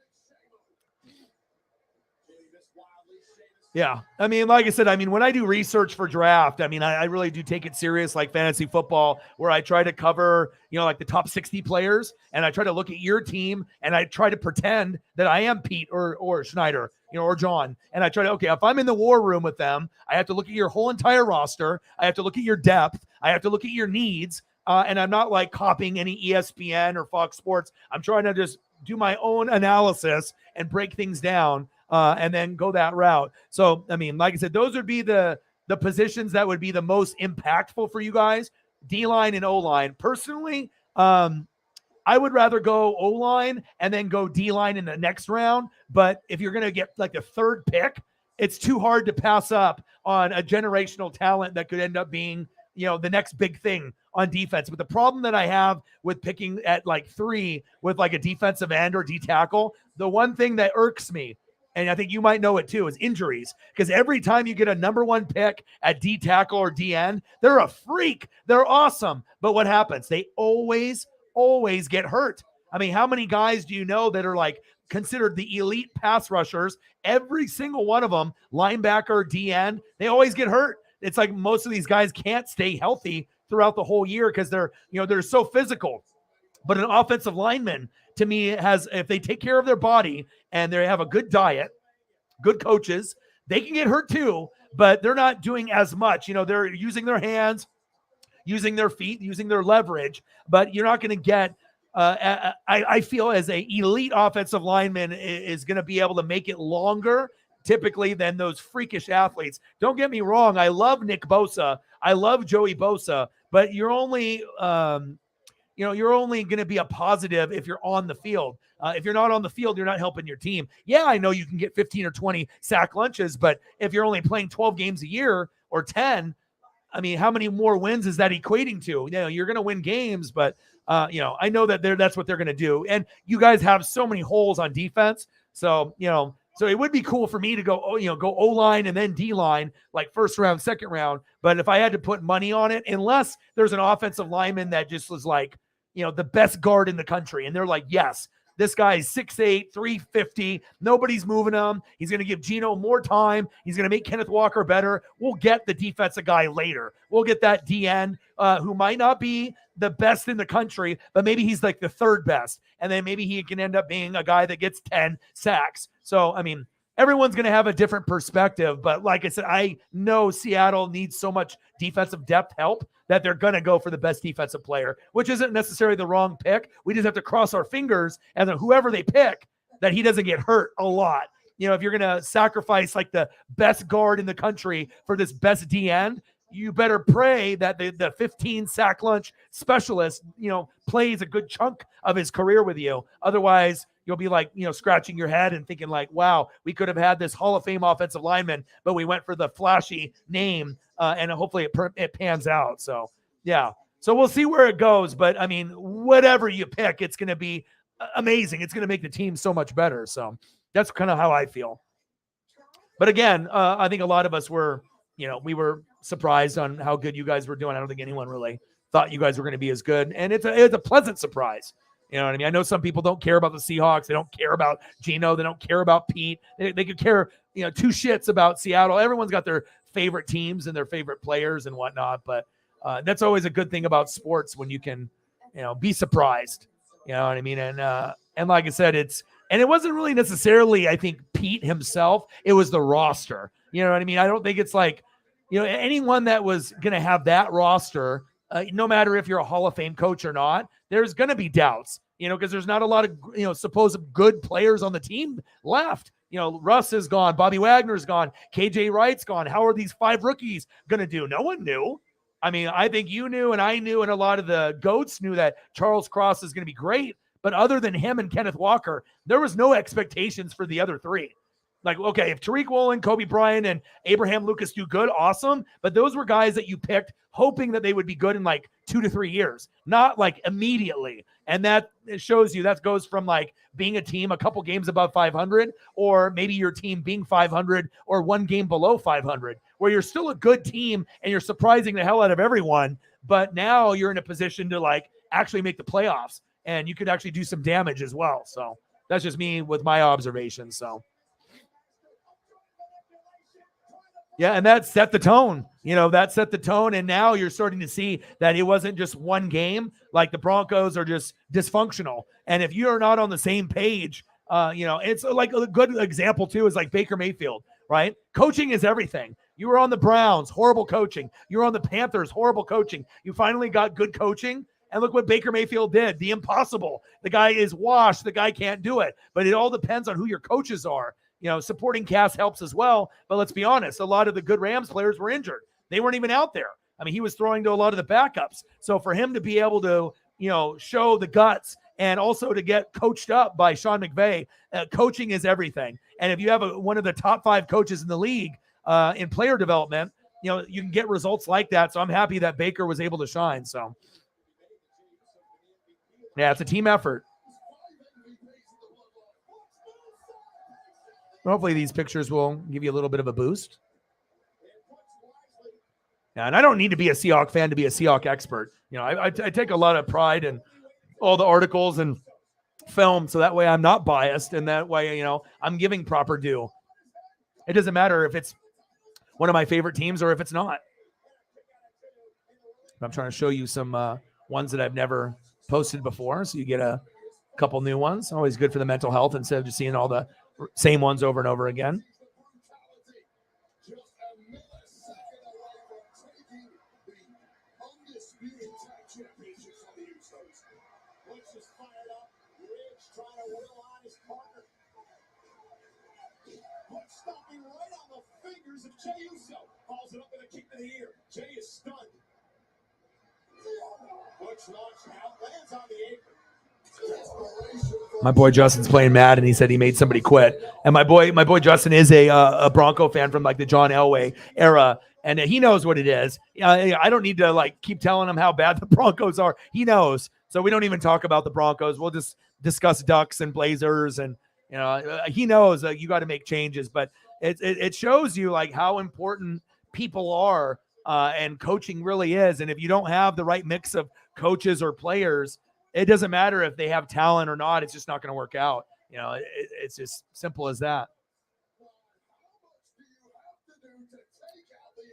yeah. Like I said, when I do research for draft, I really do take it serious, like fantasy football, where I try to cover, like the top 60 players, and I try to look at your team, and I try to pretend that I am Pete or Schneider, or John. And I try to, okay, if I'm in the war room with them, I have to look at your whole entire roster. I have to look at your depth. I have to look at your needs. And I'm not like copying any ESPN or Fox Sports. I'm trying to just do my own analysis and break things down. And then go that route. So, like I said, those would be the positions that would be the most impactful for you guys, D-line and O-line. Personally, I would rather go O-line and then go D-line in the next round. But if you're going to get like the third pick, it's too hard to pass up on a generational talent that could end up being, the next big thing on defense. But the problem that I have with picking at like 3 with like a defensive end or D tackle, the one thing that irks me, and I think you might know it too, is injuries. Because every time you get a number 1 pick at D tackle or D end, they're a freak. They're awesome. But what happens? They always get hurt. How many guys do you know that are like considered the elite pass rushers? Every single one of them, linebacker, D end, they always get hurt. It's like most of these guys can't stay healthy throughout the whole year because they're so physical. But an offensive lineman, to me, if they take care of their body and they have a good diet, good coaches, they can get hurt too, but they're not doing as much. They're using their hands, using their feet, using their leverage, but you're not going to get, I feel as a elite offensive lineman is going to be able to make it longer typically than those freakish athletes. Don't get me wrong. I love Nick Bosa. I love Joey Bosa, but you're only going to be a positive if you're on the field. If you're not on the field, you're not helping your team. Yeah, I know you can get 15 or 20 sack lunches, but if you're only playing 12 games a year or 10, how many more wins is that equating to? You're going to win games, but I know that that's what they're going to do. And you guys have so many holes on defense. So, so it would be cool for me to go O-line and then D-line, like first round, second round. But if I had to put money on it, unless there's an offensive lineman that just was like, the best guard in the country. And they're like, yes, this guy is 6'8", 350. Nobody's moving him. He's going to give Geno more time. He's going to make Kenneth Walker better. We'll get the defensive guy later. We'll get that D-end who might not be the best in the country, but maybe he's like the third best. And then maybe he can end up being a guy that gets 10 sacks. So, everyone's going to have a different perspective. But like I said, I know Seattle needs so much defensive depth help that they're going to go for the best defensive player, which isn't necessarily the wrong pick. We just have to cross our fingers and then whoever they pick, that he doesn't get hurt a lot. If you're going to sacrifice like the best guard in the country for this best D-end, you better pray that the 15 sack lunch specialist, plays a good chunk of his career with you. Otherwise, you'll be like, scratching your head and thinking like, wow, we could have had this Hall of Fame offensive lineman, but we went for the flashy name and hopefully it pans out. So, yeah. So we'll see where it goes. But, whatever you pick, it's going to be amazing. It's going to make the team so much better. So that's kind of how I feel. But again, I think a lot of us were, we were surprised on how good you guys were doing. I don't think anyone really thought you guys were going to be as good. And it's a pleasant surprise. You know what I mean? I know some people don't care about the Seahawks. They don't care about Geno. They don't care about Pete. They could care, two shits about Seattle. Everyone's got their favorite teams and their favorite players and whatnot. But that's always a good thing about sports when you can, be surprised. You know what I mean? And like I said, it wasn't really necessarily, I think, Pete himself. It was the roster. You know what I mean? I don't think it's like, anyone that was going to have that roster, no matter if you're a Hall of Fame coach or not, there's going to be doubts, because there's not a lot of, supposed good players on the team left. Russ is gone. Bobby Wagner's gone. KJ Wright's gone. How are these 5 rookies going to do? No one knew. I think you knew and I knew and a lot of the GOATs knew that Charles Cross is going to be great. But other than him and Kenneth Walker, there was no expectations for the other 3. Like, okay, if Tariq Woolen, Kobe Bryant, and Abraham Lucas do good, awesome. But those were guys that you picked hoping that they would be good in like 2 to 3 years, not like immediately. And that shows you that goes from like being a team a couple games above 500, or maybe your team being 500 or one game below 500, where you're still a good team and you're surprising the hell out of everyone. But now you're in a position to like actually make the playoffs, and you could actually do some damage as well. So that's just me with my observations. So. Yeah, and that set the tone. That set the tone, and now you're starting to see that it wasn't just one game. Like the Broncos are just dysfunctional, and if you're not on the same page, it's like a good example too is like Baker Mayfield, right? Coaching is everything. You were on the Browns, horrible coaching. You were on the Panthers, horrible coaching. You finally got good coaching, and look what Baker Mayfield did. The impossible. The guy is washed. The guy can't do it, but it all depends on who your coaches are. Supporting cast helps as well. But let's be honest, a lot of the good Rams players were injured. They weren't even out there. I mean, he was throwing to a lot of the backups. So for him to be able to, show the guts and also to get coached up by Sean McVay, coaching is everything. And if you have one of the top 5 coaches in the league in player development, you can get results like that. So I'm happy that Baker was able to shine. So, yeah, it's a team effort. Hopefully these pictures will give you a little bit of a boost. Yeah, and I don't need to be a Seahawks fan to be a Seahawks expert. I take a lot of pride in all the articles and film, so that way I'm not biased, and that way, I'm giving proper due. It doesn't matter if it's one of my favorite teams or if it's not. I'm trying to show you some ones that I've never posted before, so you get a couple new ones. Always good for the mental health instead of just seeing all the same ones over and over again. Stopping right on the fingers of Jey Uso. Falls it up with a kick to the ear. Jey is stunned. Butch launched out, lands on the apron. My boy Justin's playing mad, and he said he made somebody quit. And my boy Justin is a Bronco fan from like the John Elway era, and he knows what it is. I don't need to like keep telling him how bad the Broncos are. He knows, so we don't even talk about the Broncos. We'll just discuss Ducks and Blazers, and he knows you got to make changes. But it shows you like how important people are, and coaching really is. And if you don't have the right mix of coaches or players, it doesn't matter if they have talent or not. It's just not going to work out. It's just simple as that.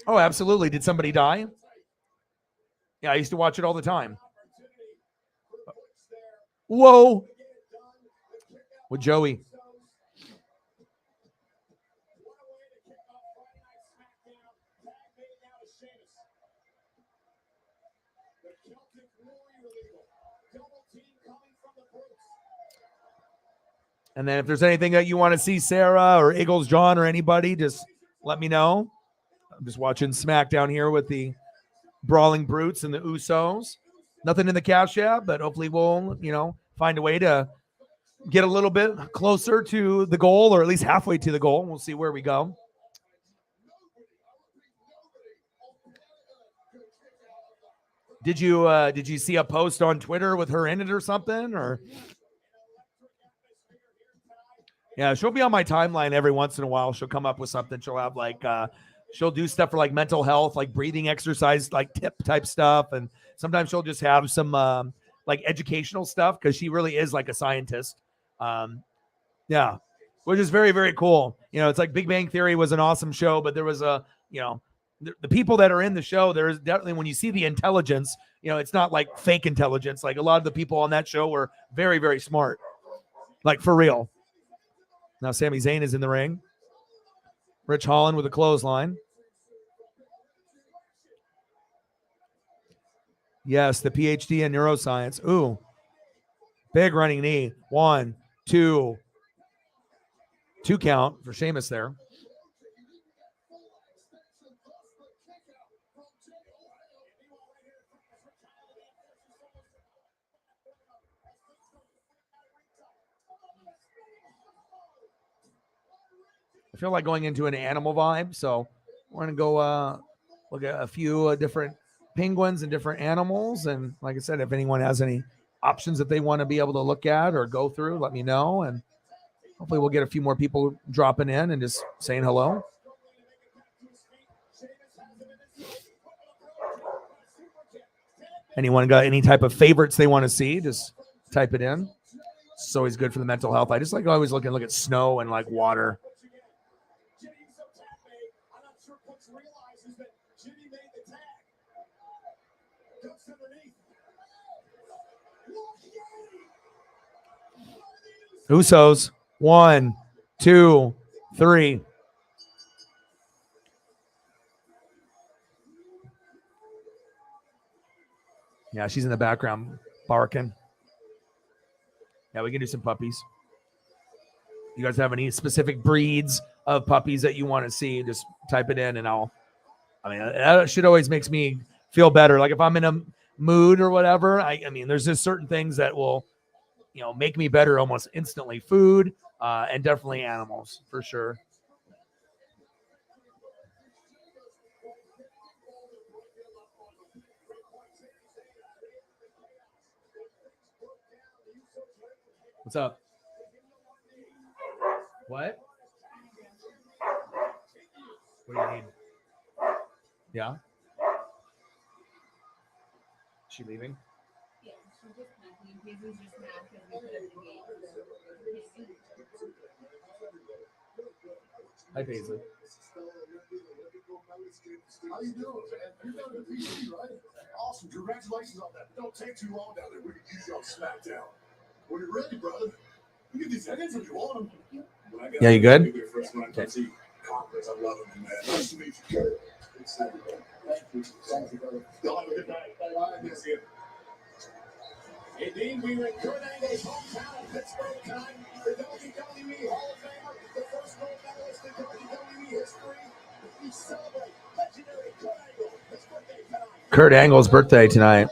Oh, absolutely. Did somebody die? Yeah, I used to watch it all the time. Whoa. With Joey. And then if there's anything that you want to see Sarah or Eagles John or anybody, just let me know. I'm just watching SmackDown here with the Brawling Brutes and the Usos. Nothing in the cash app, but hopefully we'll, find a way to get a little bit closer to the goal, or at least halfway to the goal. We'll see where we go. Did you see a post on Twitter with her in it or something? Or yeah, she'll be on my timeline every once in a while. She'll come up with something. She'll have like she'll do stuff for like mental health, like breathing exercise, like tip type stuff, and sometimes she'll just have some like educational stuff because she really is like a scientist. Yeah, which is very, very cool. It's like Big Bang Theory was an awesome show, but there was the people that are in the show, there's definitely, when you see the intelligence, it's not like fake intelligence. Like a lot of the people on that show were very, very smart, like for real. Now Sami Zayn is in the ring. Rich Holland with a clothesline. Yes, the PhD in neuroscience. Ooh, big running knee. 1, 2. 2 count for Sheamus there. I feel like going into an animal vibe, so we're gonna go look at a few different penguins and different animals. And like I said, if anyone has any options that they want to be able to look at or go through, let me know. And hopefully we'll get a few more people dropping in and just saying hello. Anyone got any type of favorites they want to see, just type it in. It's always good for the mental health. I just like always look at snow and like water. Usos. 1, 2, 3. Yeah, she's in the background barking. Yeah, we can do some puppies. You guys have any specific breeds of puppies that you want to see? Just type it in and that shit always makes me feel better. Like if I'm in a mood or whatever, I mean, there's just certain things that will, make me better almost instantly. Food and definitely animals for sure. What's up? What? What do you need? Yeah? Is she leaving? Yeah, she's just packing. Paisley's just mad because we put up the gate. Hi, Paisley. How you doing, man? You're down to PC, right? Awesome. Congratulations on that. Don't take too long down there. We can use you on SmackDown. When you're ready, brother. You get these headings if you want them. Yeah, you good? Okay. I love them, man. Nice to meet you. Thank you. Thank you, brother. Y'all have a good night. Bye. See you. Indeed, we were in Kurt Angle's hometown of Pittsburgh tonight. The WWE Hall of Famer, the first gold medalist in WWE history. We celebrate legendary Kurt Angle, his birthday tonight. Kurt Angle's birthday tonight.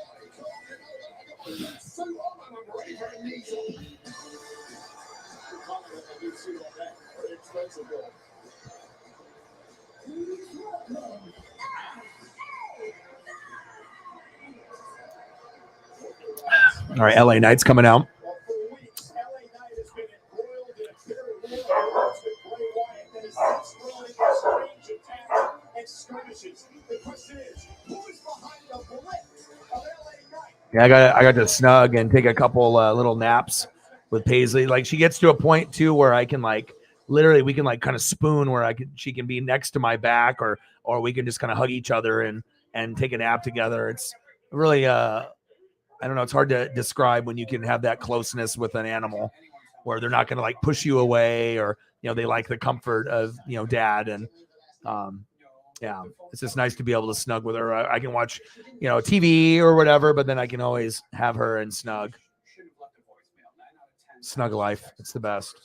All right, LA Knight's coming out. Yeah, I got to snug and take a couple little naps with Paisley. Like she gets to a point too where I can literally we can kind of spoon where she can be next to my back or we can just kind of hug each other and take a nap together. It's really I don't know. It's hard to describe when you can have that closeness with an animal where they're not going to push you away or, they like the comfort of, dad. And yeah, it's just nice to be able to snug with her. I can watch, TV or whatever, but then I can always have her and snug. Snug life. It's the best.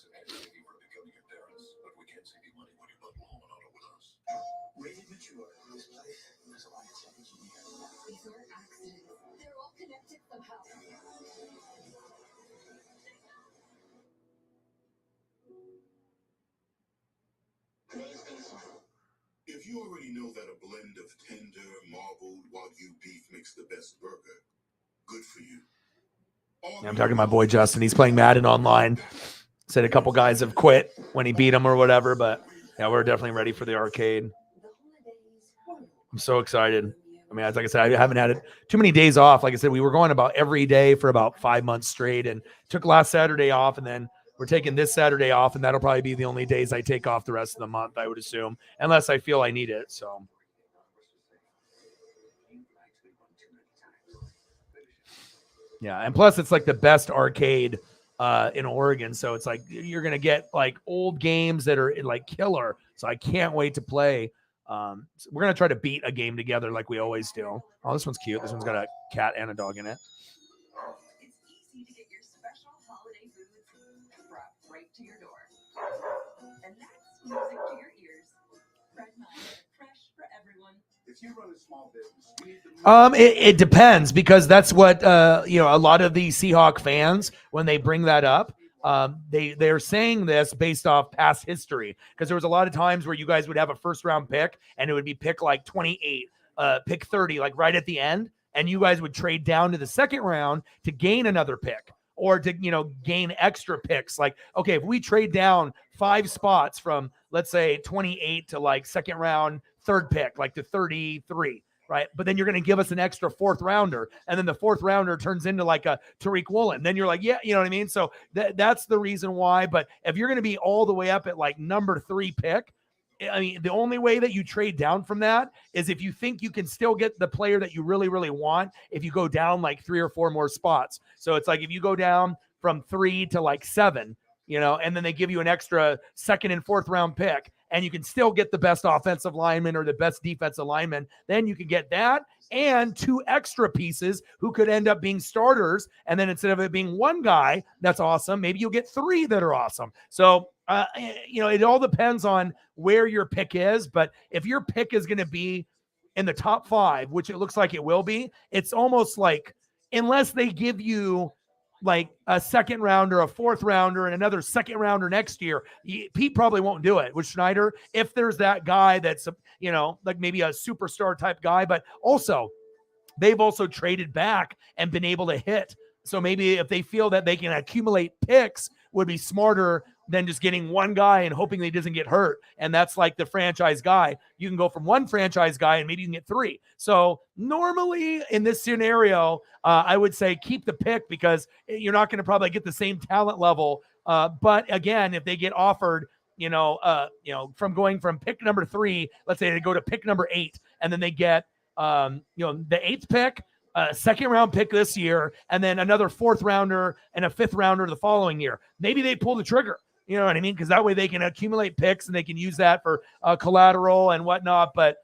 If you already know that a blend of tender, marbled Wagyu beef makes the best burger, good for you. Yeah, I'm talking to my boy Justin. He's playing Madden online. Said a couple guys have quit when he beat them or whatever, but yeah, we're definitely ready for the arcade. I'm so excited. I mean, like I said, I haven't had too many days off. Like I said, we were going about every day for about 5 months straight and took last Saturday off, and then we're taking this Saturday off, and that'll probably be the only days I take off the rest of the month, I would assume, unless I feel I need it. So, yeah, and plus it's the best arcade in Oregon, so it's you're gonna get old games that are killer. So I can't wait to play. So we're gonna try to beat a game together like we always do. Oh, this one's cute. This one's got a cat and a dog in it. It's easy to get your special holiday foods brought right to your door. And that's music to your ears. Fred Meyer, fresh for everyone. If you run a small business, you need to it depends because that's what a lot of the Seahawk fans when they bring that up, they're saying this based off past history, because there was a lot of times where you guys would have a first round pick and it would be pick like 28, pick 30, like right at the end, and you guys would trade down to the second round to gain another pick or to, gain extra picks. Like, okay, if we trade down 5 spots from, let's say 28 to like second round, third pick, like to 33, right? But then you're going to give us an extra 4th rounder, and then the 4th rounder turns into like a Tariq Woolen. Then you're like, yeah, you know what I mean? So that's the reason why. But if you're going to be all the way up at like number 3 pick, I mean, the only way that you trade down from that is if you think you can still get the player that you really, really want if you go down like 3 or 4 more spots. So it's like if you go down from 3 to like 7, and then they give you an extra 2nd and 4th round pick, and you can still get the best offensive lineman or the best defensive lineman, then you can get that and 2 extra pieces who could end up being starters. And then instead of it being 1 guy that's awesome, maybe you'll get 3 that are awesome. So, it all depends on where your pick is. But if your pick is going to be in the top 5, which it looks like it will be, it's almost like, unless they give you like a 2nd rounder, a 4th rounder, and another 2nd rounder next year, Pete probably won't do it with Schneider if there's that guy that's, like maybe a superstar type guy. But also, they've also traded back and been able to hit. So maybe if they feel that they can accumulate picks, would be smarter than just getting 1 guy and hoping that he doesn't get hurt. And that's like the franchise guy. You can go from 1 franchise guy and maybe you can get 3. So normally in this scenario, I would say keep the pick, because you're not going to probably get the same talent level. But again, if they get offered, from going from pick number 3, let's say they go to pick number 8, and then they get, the 8th pick, a 2nd round pick this year, and then another 4th rounder and a 5th rounder the following year. Maybe they pull the trigger, you know what I mean? Because that way they can accumulate picks and they can use that for collateral and whatnot. But,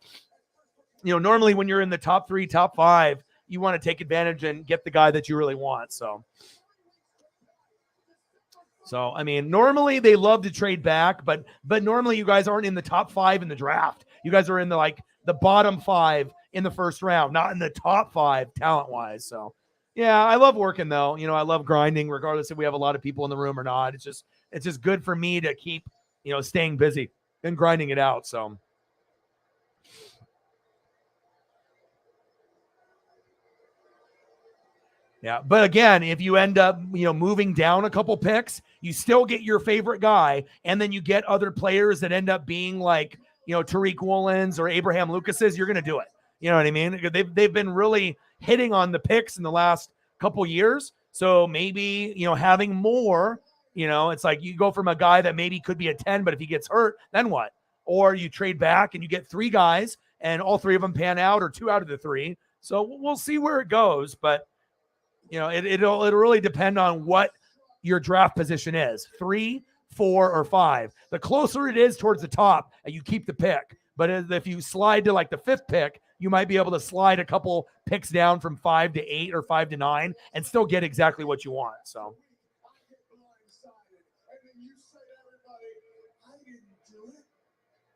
normally when you're in the top 3, top 5, you want to take advantage and get the guy that you really want. So, I mean, normally they love to trade back, but normally you guys aren't in the top 5 in the draft. You guys are in the bottom 5 in the first round, not in the top 5 talent-wise. So, yeah, I love working though. I love grinding, regardless if we have a lot of people in the room or not. It's just good for me to keep, staying busy and grinding it out. So, yeah. But again, if you end up, moving down a couple picks, you still get your favorite guy, and then you get other players that end up being like, Tariq Woolens or Abraham Lucas's. You're going to do it. You know what I mean? They've been really hitting on the picks in the last couple years. So maybe, having more, it's like you go from a guy that maybe could be a 10, but if he gets hurt, then what? Or you trade back and you get 3 guys and all 3 of them pan out, or 2 out of the 3. So we'll see where it goes. But, it'll really depend on what your draft position is, 3, 4, or 5. The closer it is towards the top, you keep the pick. But if you slide to like the 5th pick, you might be able to slide a couple picks down from 5 to 8 or 5 to 9 and still get exactly what you want. So,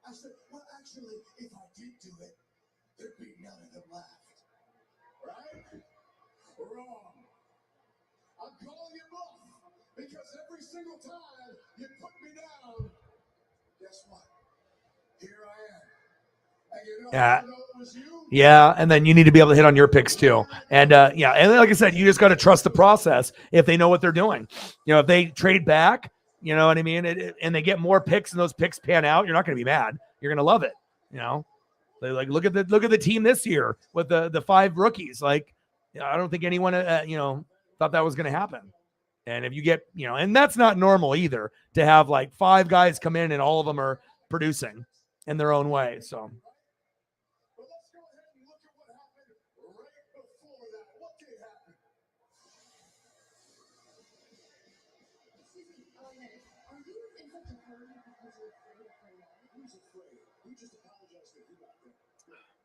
I said, well, actually, if I did do it, there'd be none of them left. Right? Wrong. I'm calling you bluff, because every single time you put me down, guess what? Here I am. And yeah. it was you. Yeah, and then you need to be able to hit on your picks too. And and like I said, you just got to trust the process if they know what they're doing. If they trade back, you know what I mean, and they get more picks and those picks pan out, you're not going to be mad. You're going to love it. They like look at the team this year with the 5 rookies. Like, I don't think anyone thought that was going to happen. And if you get and that's not normal either, to have like 5 guys come in and all of them are producing in their own way. So. But let's go ahead and look at what happened right before that. What did happen? Excuse me, are you in such a hurry because you're afraid of playing out? Who's afraid? You just apologize to who out there?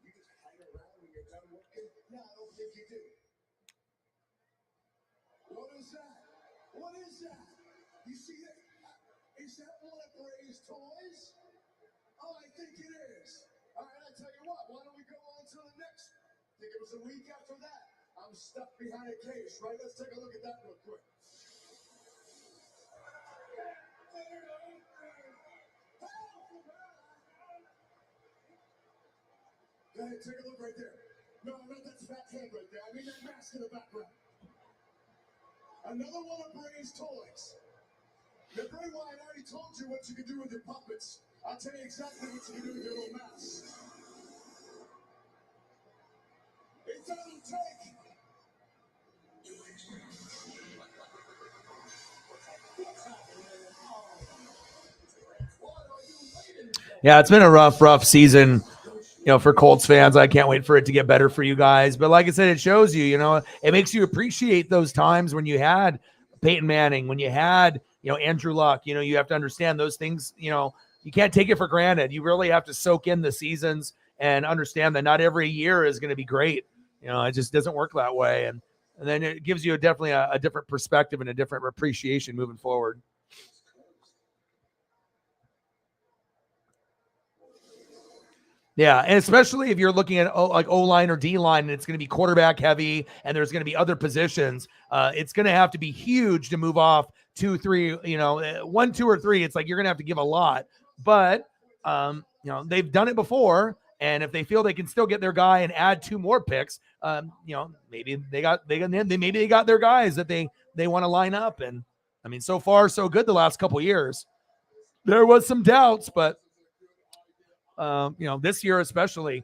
You just hang around when you're done working? No, I don't think you do. What is that? What is that? You see that? Is that one of Bray's toys? Oh, I think it is. All right, I tell you what, why don't we go on to the next? I think it was a week after that. I'm stuck behind a case, right? Let's take a look at that real quick. Hey, take a look right there. No, not that fat head right there. I mean that mask in the background. Another one of Bray's toys. Now, Bray Wyatt, I already told you what you can do with your puppets. I'll tell you exactly what you can do with your little mouse. It doesn't take. Yeah, it's been a rough season, for Colts fans. I can't wait for it to get better for you guys. But like I said, it shows you, it makes you appreciate those times when you had Peyton Manning, when you had, Andrew Luck. You have to understand those things, you can't take it for granted. You really have to soak in the seasons and understand that not every year is going to be great. It just doesn't work that way. And then it gives you definitely a different perspective and a different appreciation moving forward. Yeah, and especially if you're looking at like O-line or D-line, and it's going to be quarterback heavy, and there's going to be other positions. It's going to have to be huge to move off 2, 3, 1, 2, or 3. It's like you're going to have to give a lot, but they've done it before, and if they feel they can still get their guy and add 2 more picks, maybe they got their guys that they want to line up. And I mean, so far so good the last couple years. There was some doubts, but. This year especially,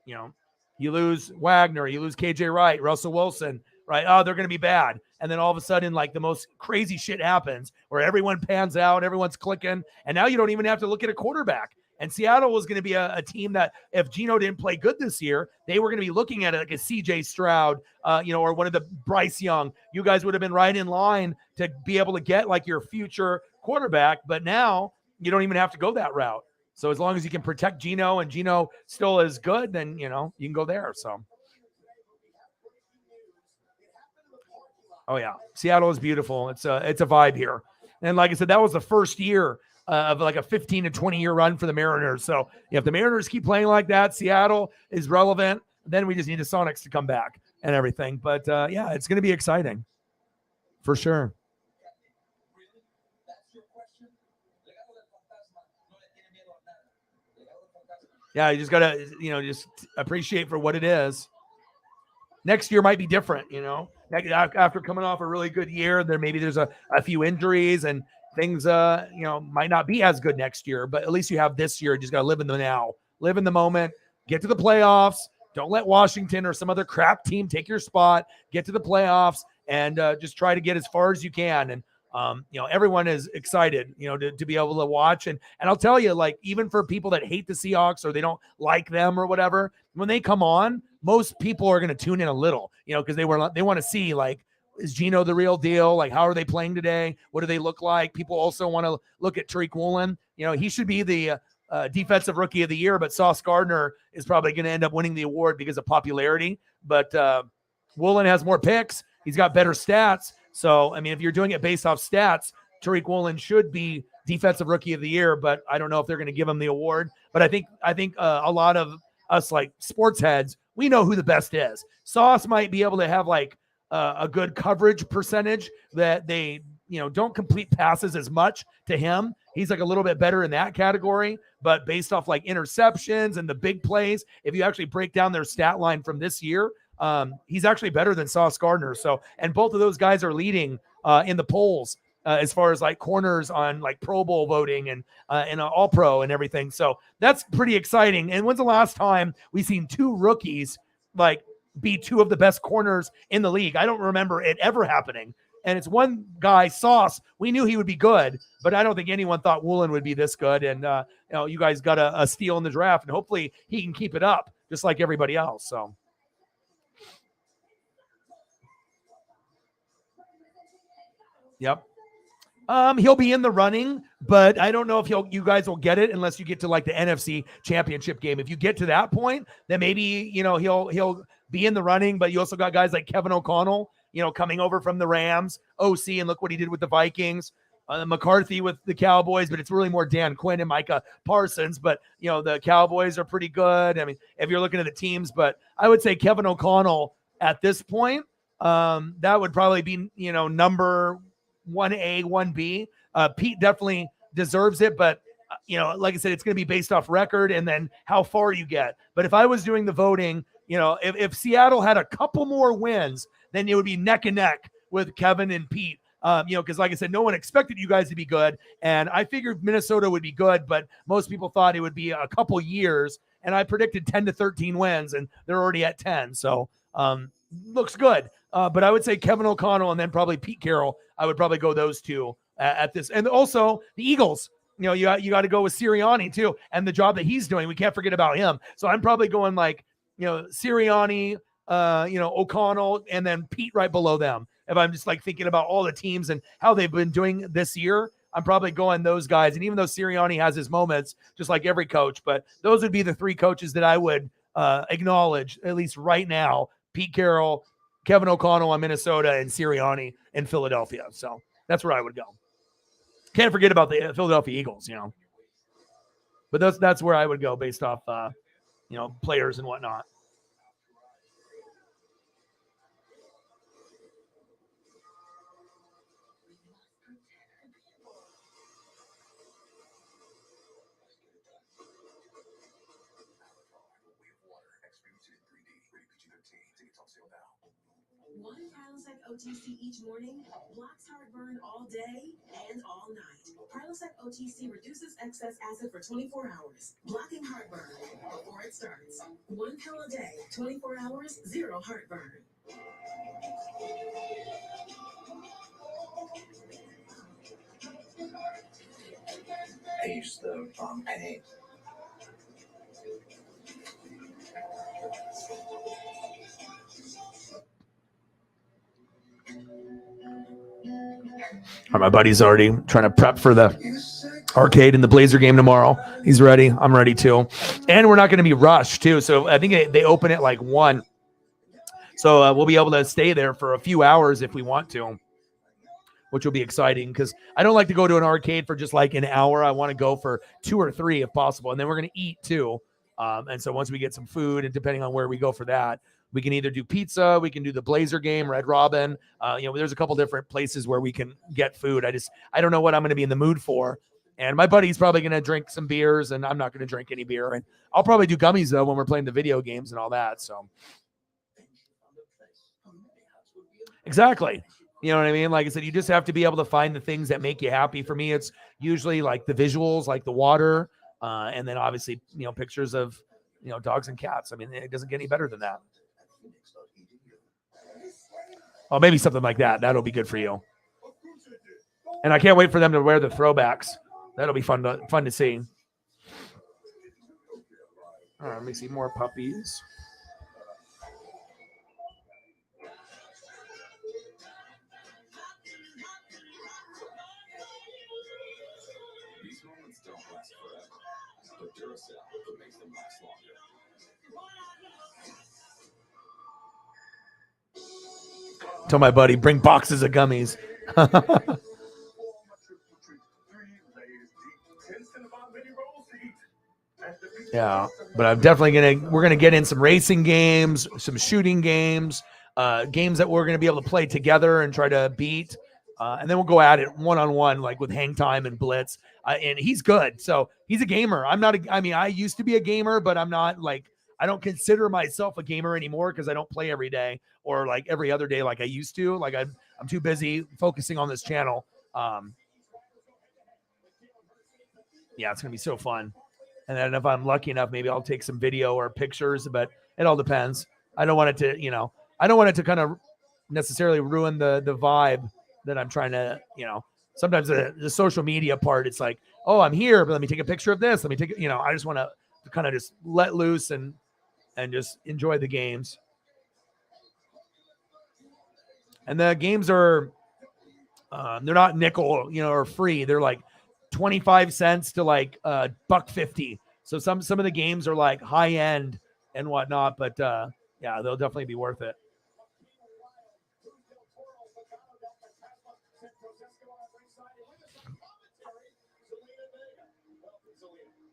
you lose Wagner, you lose KJ Wright, Russell Wilson, right? Oh, they're going to be bad. And then all of a sudden, like the most crazy shit happens where everyone pans out, everyone's clicking. And now you don't even have to look at a quarterback. And Seattle was going to be a team that if Geno didn't play good this year, they were going to be looking at it like a CJ Stroud, or one of the Bryce Young. You guys would have been right in line to be able to get like your future quarterback. But now you don't even have to go that route. So as long as you can protect Geno and Geno still is good, then, you can go there. So, oh yeah, Seattle is beautiful. It's a vibe here. And like I said, that was the first year of like a 15 to 20 year run for the Mariners. So if the Mariners keep playing like that, Seattle is relevant. Then we just need the Sonics to come back and everything. But yeah, it's going to be exciting for sure. Yeah, you just got to, just appreciate for what it is. Next year might be different, After coming off a really good year, there's a few injuries and things, might not be as good next year. But at least you have this year. You just got to live in the now. Live in the moment. Get to the playoffs. Don't let Washington or some other crap team take your spot. Get to the playoffs and just try to get as far as you can. And everyone is excited, to be able to watch. And I'll tell you, like, even for people that hate the Seahawks or they don't like them or whatever, when they come on, most people are going to tune in a little, because they want to see, like, is Geno the real deal? Like, how are they playing today? What do they look like? People also want to look at Tariq Woolen. He should be the defensive rookie of the year, but Sauce Gardner is probably going to end up winning the award because of popularity. But Woolen has more picks. He's got better stats. So, I mean, if you're doing it based off stats, Tariq Woolen should be defensive rookie of the year, but I don't know if they're going to give him the award. But I think a lot of us, like sports heads, we know who the best is. Sauce might be able to have like a good coverage percentage that they, don't complete passes as much to him. He's like a little bit better in that category, but based off like interceptions and the big plays, if you actually break down their stat line from this year, he's actually better than Sauce Gardner. So, and both of those guys are leading in the polls as far as like corners on like Pro Bowl voting and All Pro and everything. So that's pretty exciting. And when's the last time we've seen 2 rookies like be 2 of the best corners in the league? I don't remember it ever happening. And it's one guy, Sauce. We knew he would be good, but I don't think anyone thought Woolen would be this good. And you guys got a steal in the draft, and hopefully he can keep it up just like everybody else. So. Yep. He'll be in the running, but I don't know if you guys will get it unless you get to like the NFC Championship game. If you get to that point, then maybe, he'll be in the running, but you also got guys like Kevin O'Connell, coming over from the Rams, OC, and look what he did with the Vikings. McCarthy with the Cowboys, but it's really more Dan Quinn and Micah Parsons. But, the Cowboys are pretty good. I mean, if you're looking at the teams, but I would say Kevin O'Connell at this point, that would probably be, number 1A, 1B. Pete definitely deserves it, but like I said, it's going to be based off record and then how far you get. But if I was doing the voting, if Seattle had a couple more wins, then it would be neck and neck with Kevin and Pete. Because like I said, no one expected you guys to be good. And I figured Minnesota would be good, but most people thought it would be a couple years. And I predicted 10 to 13 wins, and they're already at 10. So looks good. But I would say Kevin O'Connell and then probably Pete Carroll. I would probably go those two at this. And also the Eagles. You got to go with Sirianni too, and the job that he's doing. We can't forget about him. So I'm probably going like, Sirianni, O'Connell, and then Pete right below them. If I'm just like thinking about all the teams and how they've been doing this year, I'm probably going those guys. And even though Sirianni has his moments, just like every coach, but those would be the three coaches that I would acknowledge, at least right now: Pete Carroll, Kevin O'Connell on Minnesota, and Sirianni in Philadelphia. So that's where I would go. Can't forget about the Philadelphia Eagles, But that's where I would go based off, players and whatnot. One Prilosec OTC each morning blocks heartburn all day and all night. Prilosec OTC reduces excess acid for 24 hours, blocking heartburn before it starts. One pill a day, 24 hours, zero heartburn. I used the wrong paint. My buddy's already trying to prep for the arcade and the Blazer game tomorrow. He's ready. I'm ready too. And we're not going to be rushed too. So I think they open at like 1. So we'll be able to stay there for a few hours if we want to, which will be exciting because I don't like to go to an arcade for just like an hour. I want to go for 2 or 3 if possible. And then we're going to eat too. And so once we get some food, and depending on where we go for that, we can either do pizza, we can do the Blazer game, Red Robin. There's a couple different places where we can get food. I don't know what I'm going to be in the mood for. And my buddy's probably going to drink some beers, and I'm not going to drink any beer. And I'll probably do gummies though when we're playing the video games and all that. So exactly. You know what I mean? Like I said, you just have to be able to find the things that make you happy. For me, it's usually like the visuals, like the water, and then obviously, pictures of, dogs and cats. I mean, it doesn't get any better than that. Oh, maybe something like that. That'll be good for you. And I can't wait for them to wear the throwbacks. That'll be fun to see. All right, let me see more puppies. These moments don't last forever, but Duracell makes them last longer. Tell my buddy, bring boxes of gummies. Yeah, but we're gonna get in some racing games, some shooting games, games that we're gonna be able to play together and try to beat. And then we'll go at it one-on-one, like with Hang Time and Blitz. And he's good. So he's a gamer. I used to be a gamer, but I'm not I don't consider myself a gamer anymore because I don't play every day or like every other day like I used to. Like I'm too busy focusing on this channel. Yeah, it's going to be so fun. And then if I'm lucky enough, maybe I'll take some video or pictures, but it all depends. I don't want it to kind of necessarily ruin the vibe that I'm trying to, sometimes the social media part, it's like, oh, I'm here, but let me take a picture of this. Let me take, I just want to kind of just let loose and just enjoy the games. And the games are, they're not nickel, or free. They're like 25 cents to like $1.50. So some of the games are like high end and whatnot, but yeah, they'll definitely be worth it.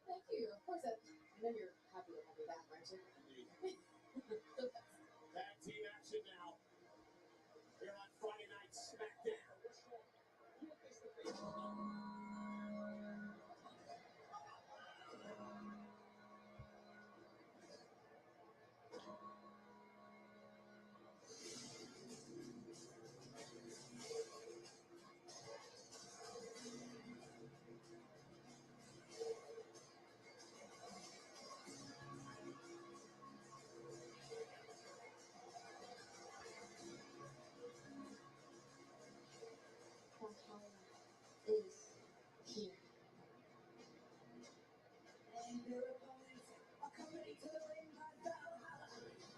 Thank you. Of course, I know you're happy to have me back, aren't you? Tag team action now. Here on Friday Night SmackDown. to the ring by Valhalla,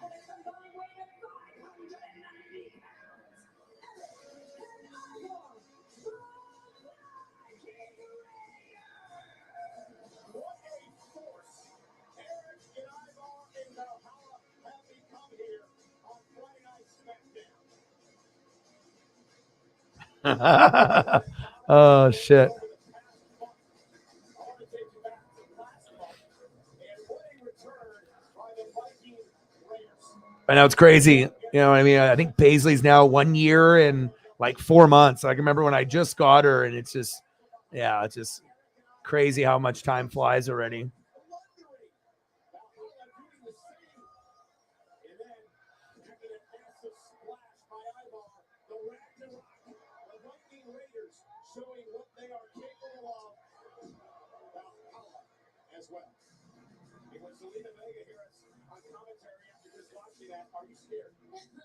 and a combined weight of 590 pounds. And Ivar, What a force Eric and Ivar and Valhalla have become here on Friday Night SmackDown. Oh shit. Over the past month, I want to take you back to last month, and what a return by the Viking Raiders. I know it's crazy. You know what I mean? I think Paisley's now 1 year and like 4 months. I can remember when I just got her, and it's just, yeah, it's just crazy how much time flies already. Showing what they are capable of as well. It was Zelina Vega here on commentary after just watching that. Are you scared?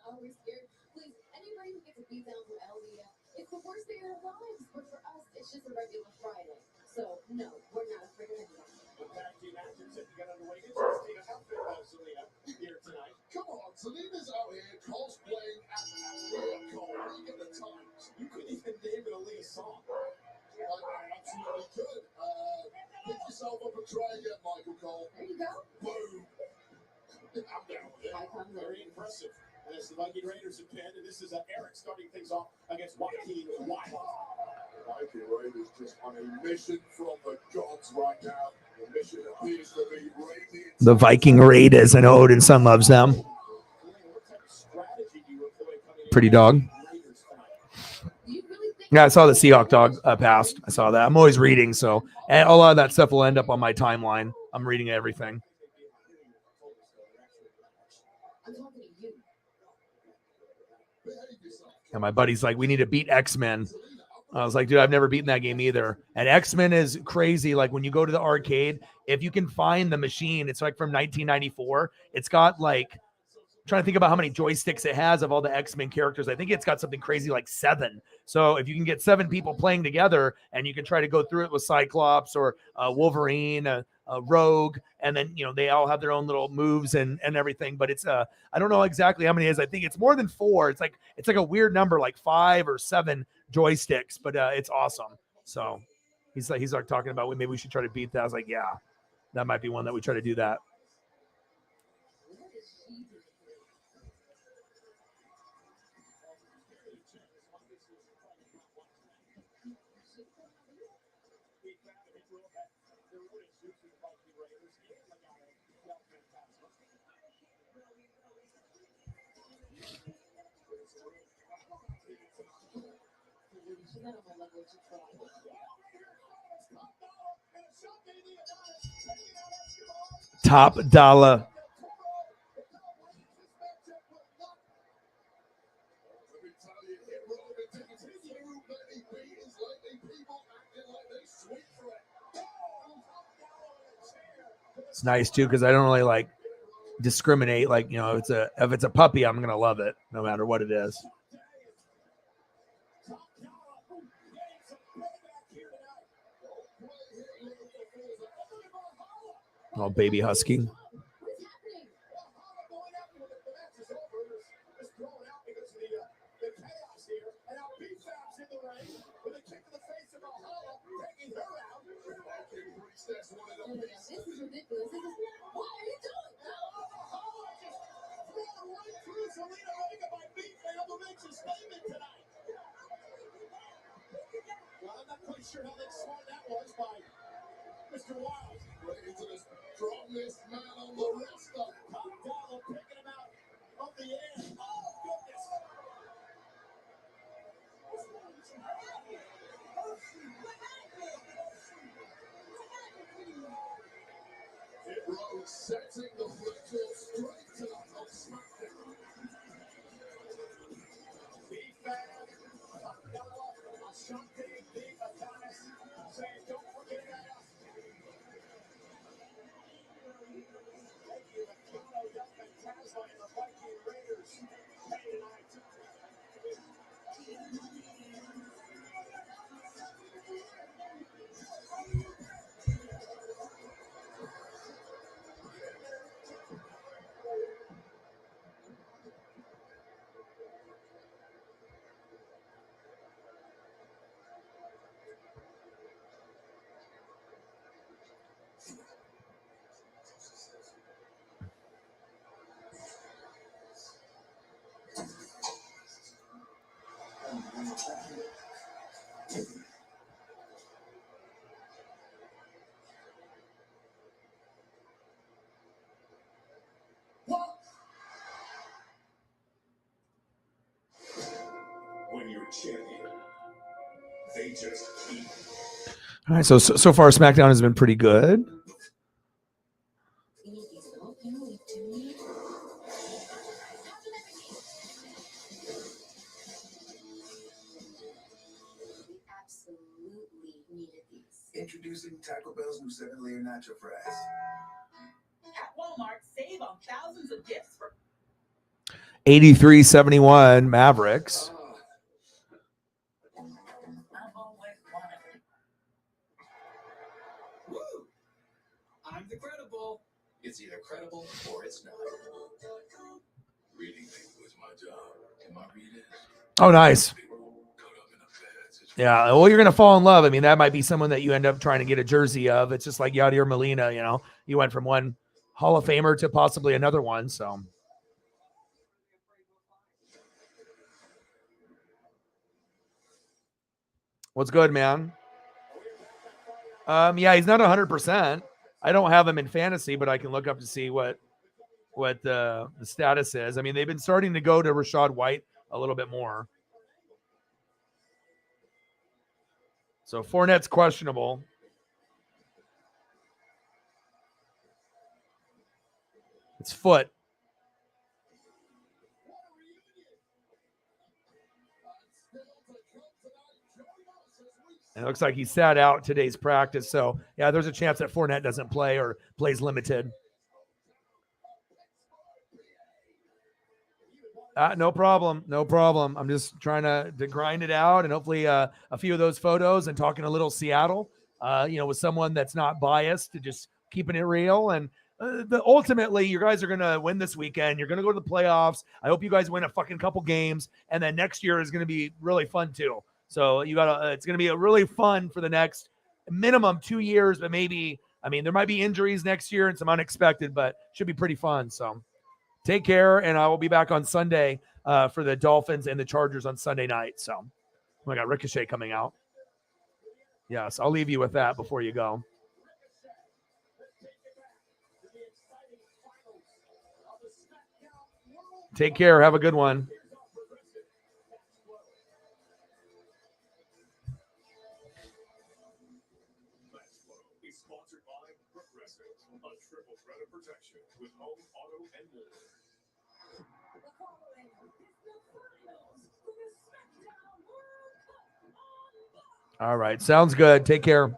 Are we scared? Please, anybody who gets a beat down from LDF, it's the worst day of their lives. But for us, it's just a regular Friday. So, no, we're not afraid of anyone. The tag team action set to get underway. Interesting outfit by Zelina here tonight. Come on, Selena's out here cosplaying as Aaliyah Cole. Where you get the times? You couldn't even name an Aaliyah song. I absolutely could. Pick yourself up and try again, Michael Cole. There you go. Boom. I'm down with it. I come there. Very impressive. As the Viking Raiders have pinned, and this is Eric starting things off against Joaquin Wild. Viking Raiders just on a mission from the gods right now. The mission appears to be radiant. The Viking Raiders. I know Odin Son loves them. What type of strategy do you employ coming in? Pretty dog. Raiders tonight? Do you really think Yeah, I saw the Seahawk dog passed. I saw that. I'm always reading, so and a lot of that stuff will end up on my timeline. I'm reading everything. I'm talking to you? And my buddy's like, we need to beat X-Men. I was like, dude, I've never beaten that game either. And X-Men is crazy. Like when you go to the arcade, if you can find the machine, it's like from 1994. It's got like, I'm trying to think about how many joysticks it has of all the X-Men characters. I think it's got something crazy like 7. So if you can get 7 people playing together and you can try to go through it with Cyclops or Wolverine, Rogue, and then, you know, they all have their own little moves and everything. But it's, I don't know exactly how many it is. I think it's more than 4. It's like a weird number, like 5 or 7 joysticks, but it's awesome. So he's like talking about maybe we should try to beat that. I was like, yeah, that might be one that we try to do that. What is she doing? She's not on my level. She's fine. Top dollar. Let me tell you, it will be taken to you, many beatings lately, people acting like they sweet for it. It's nice too because I don't really like discriminate. Like, you know, if it's a puppy, I'm gonna love it no matter what it is. Oh, baby husky. What's happening? No, this is ridiculous. This is, what are you doing? Well, I'm not quite sure how smart that was by Mr. Wild. Right into the strongest man on the roster. Top dollar picking him out of the air. Oh, goodness. It rose, setting the football straight tonight on SmackDown. Big fan, top dollar, Ashanti, Big Adonis, saying don't forget that. Thank you, Akano, Duck, and Tazma, and the Viking Raiders. Hey, tonight. champion. They just keep. All right, so far SmackDown has been pretty good. Absolutely needed these. Introducing Taco Bell's new 7-layer nacho fries. At Walmart, save on thousands of gifts for 83-71 Mavericks. I've always wanted. Woo! I'm the credible. It's either credible or it's not. Reading was my job. Am I reading? Oh, nice. Caught up in a bad situation. Yeah, well, you're going to fall in love. I mean, that might be someone that you end up trying to get a jersey of. It's just like Yadier Molina, you know. You went from one Hall of Famer to possibly another one, so. What's good, man? Yeah, he's not 100%. I don't have him in fantasy, but I can look up to see what the status is. I mean, they've been starting to go to Rashad White a little bit more. So Fournette's questionable. It's foot. And it looks like he sat out today's practice. So, yeah, there's a chance that Fournette doesn't play or plays limited. No problem. No problem. I'm just trying to grind it out, and hopefully a few of those photos and talking a little Seattle, with someone that's not biased, to just keeping it real. And ultimately, you guys are going to win this weekend. You're going to go to the playoffs. I hope you guys win a fucking couple games, and then next year is going to be really fun too. So it's going to be a really fun for the next minimum 2 years, but maybe, I mean, there might be injuries next year and some unexpected, but should be pretty fun. So take care, and I will be back on Sunday for the Dolphins and the Chargers on Sunday night. So I got Ricochet coming out. Yes, I'll leave you with that before you go. Take care. Have a good one. All right. Sounds good. Take care.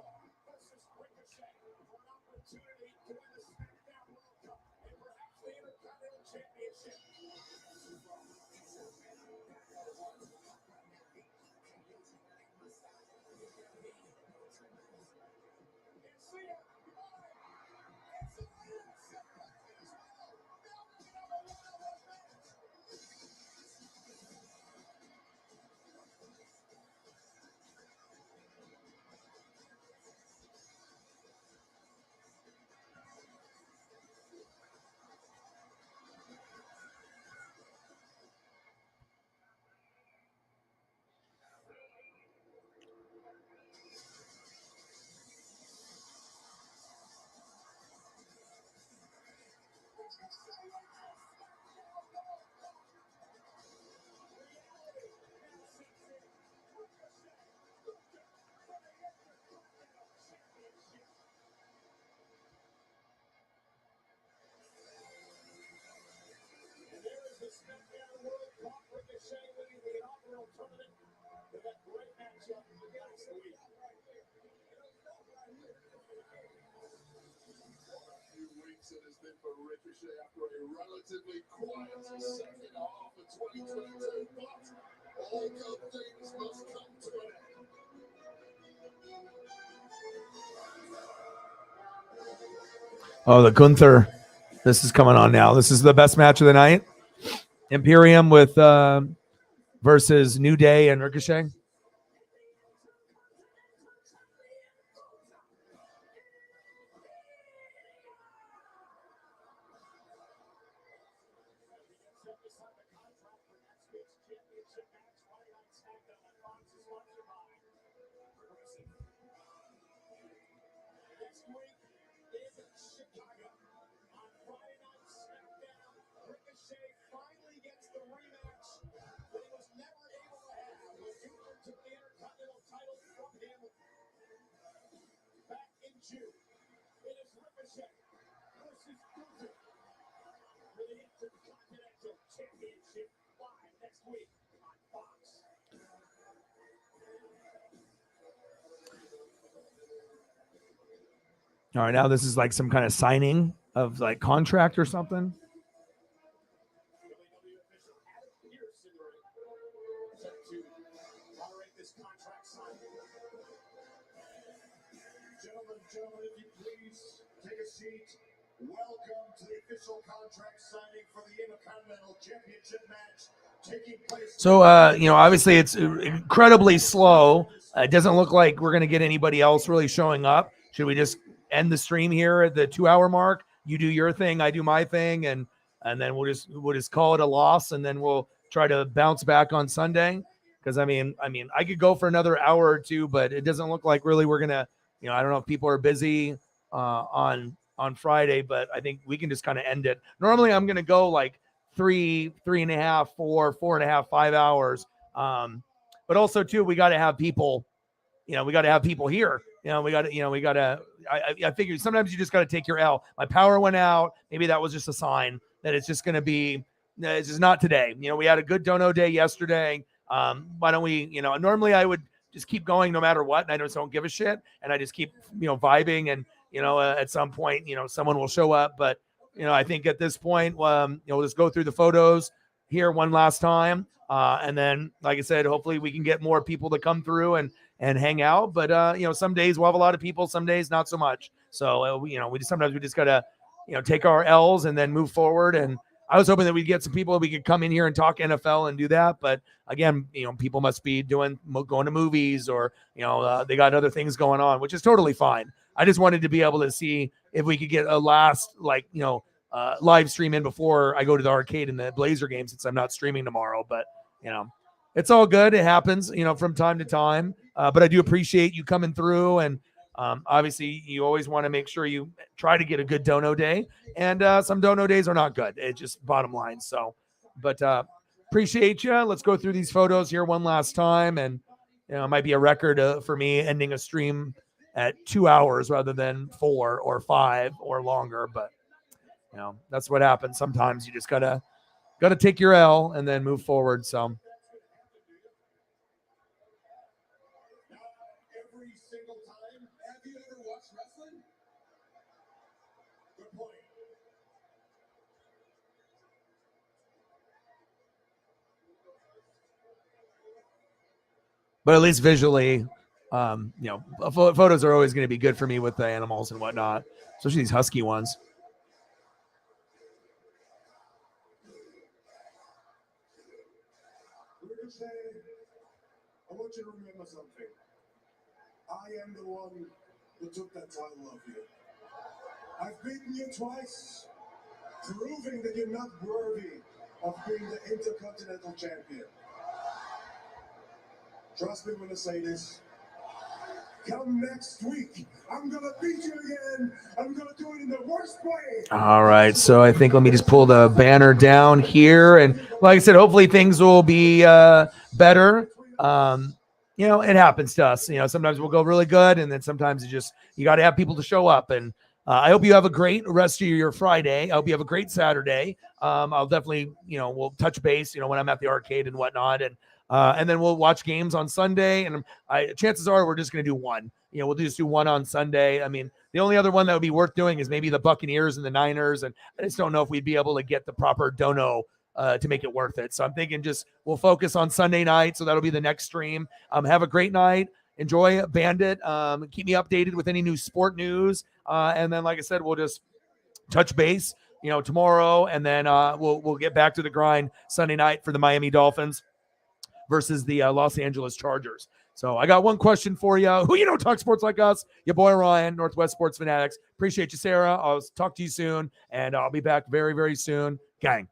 It has been for Ricochet after a relatively quiet second half of 2022, but all good things must come to an end. Oh, the Gunther. This is coming on now. This is the best match of the night. Imperium with versus New Day and Ricochet. exclusive. Related to the Continental Championship live next week on Fox. All right, now this is like some kind of signing of like contract or something. WWE official Adam Pearson set to moderate this contract signing. Gentlemen, if you please take a seat. Welcome to the official contract signing for the Intercontinental Championship match taking place. So, obviously it's incredibly slow. It doesn't look like we're going to get anybody else really showing up. Should we just end the stream here at the 2-hour mark? You do your thing, I do my thing, and then we'll just call it a loss, and then we'll try to bounce back on Sunday. Because I mean, I could go for another hour or two, but it doesn't look like really we're gonna. I don't know if people are busy on Friday, but I think we can just kind of end it. Normally, I'm gonna go like 3.5, 4.5, 5 hours. But also too, we got to have people. We got to have people here. I figured sometimes you just got to take your L. My power went out. Maybe that was just a sign that it's just going to be, it's just not today. We had a good dono day yesterday. Why don't we, normally I would just keep going no matter what. And I just don't give a shit. And I just keep, vibing. And, at some point, someone will show up. But, I think at this point, we'll just go through the photos here one last time. And then, like I said, hopefully we can get more people to come through and hang out. But, some days we'll have a lot of people, some days not so much. So, sometimes we just got to, take our L's and then move forward. And I was hoping that we'd get some people that we could come in here and talk NFL and do that. But again, people must be going to movies or, they got other things going on, which is totally fine. I just wanted to be able to see if we could get a last, live stream in before I go to the arcade and the Blazer game, since I'm not streaming tomorrow. But, it's all good. It happens, from time to time. But I do appreciate you coming through. And obviously, you always want to make sure you try to get a good dono day. And some dono days are not good. It's just bottom line. So, but appreciate you. Let's go through these photos here one last time. And, it might be a record for me ending a stream at 2 hours rather than 4 or 5 or longer. But, that's what happens. Sometimes you just gotta take your L and then move forward. So. Every single time. Have you ever watched wrestling? Good point. But at least visually, photos are always going to be good for me with the animals and whatnot, especially these husky ones. Ricochet, I want you to remember something. I am the one who took that title off you. I've beaten you twice, proving that you're not worthy of being the Intercontinental Champion. Trust me when I say this. Come next week, I'm going to beat you again. I'm going to do it in the worst way. All right. So I think let me just pull the banner down here. And like I said, hopefully things will be better. It happens to us. Sometimes we'll go really good. And then sometimes you got to have people to show up. And I hope you have a great rest of your Friday. I hope you have a great Saturday. I'll definitely, we'll touch base, when I'm at the arcade and whatnot. And then we'll watch games on Sunday. And chances are we're just going to do one. We'll just do one on Sunday. I mean, the only other one that would be worth doing is maybe the Buccaneers and the Niners. And I just don't know if we'd be able to get the proper dono to make it worth it. So I'm thinking we'll focus on Sunday night. So that'll be the next stream. Have a great night. Enjoy Bandit. Keep me updated with any new sport news. And then, like I said, we'll just touch base, tomorrow. And then we'll get back to the grind Sunday night for the Miami Dolphins versus the Los Angeles Chargers. So I got one question for you. Who talk sports like us? Your boy Ryan, Northwest Sports Fanatics. Appreciate you, Sarah. I'll talk to you soon, and I'll be back very, very soon. Gang.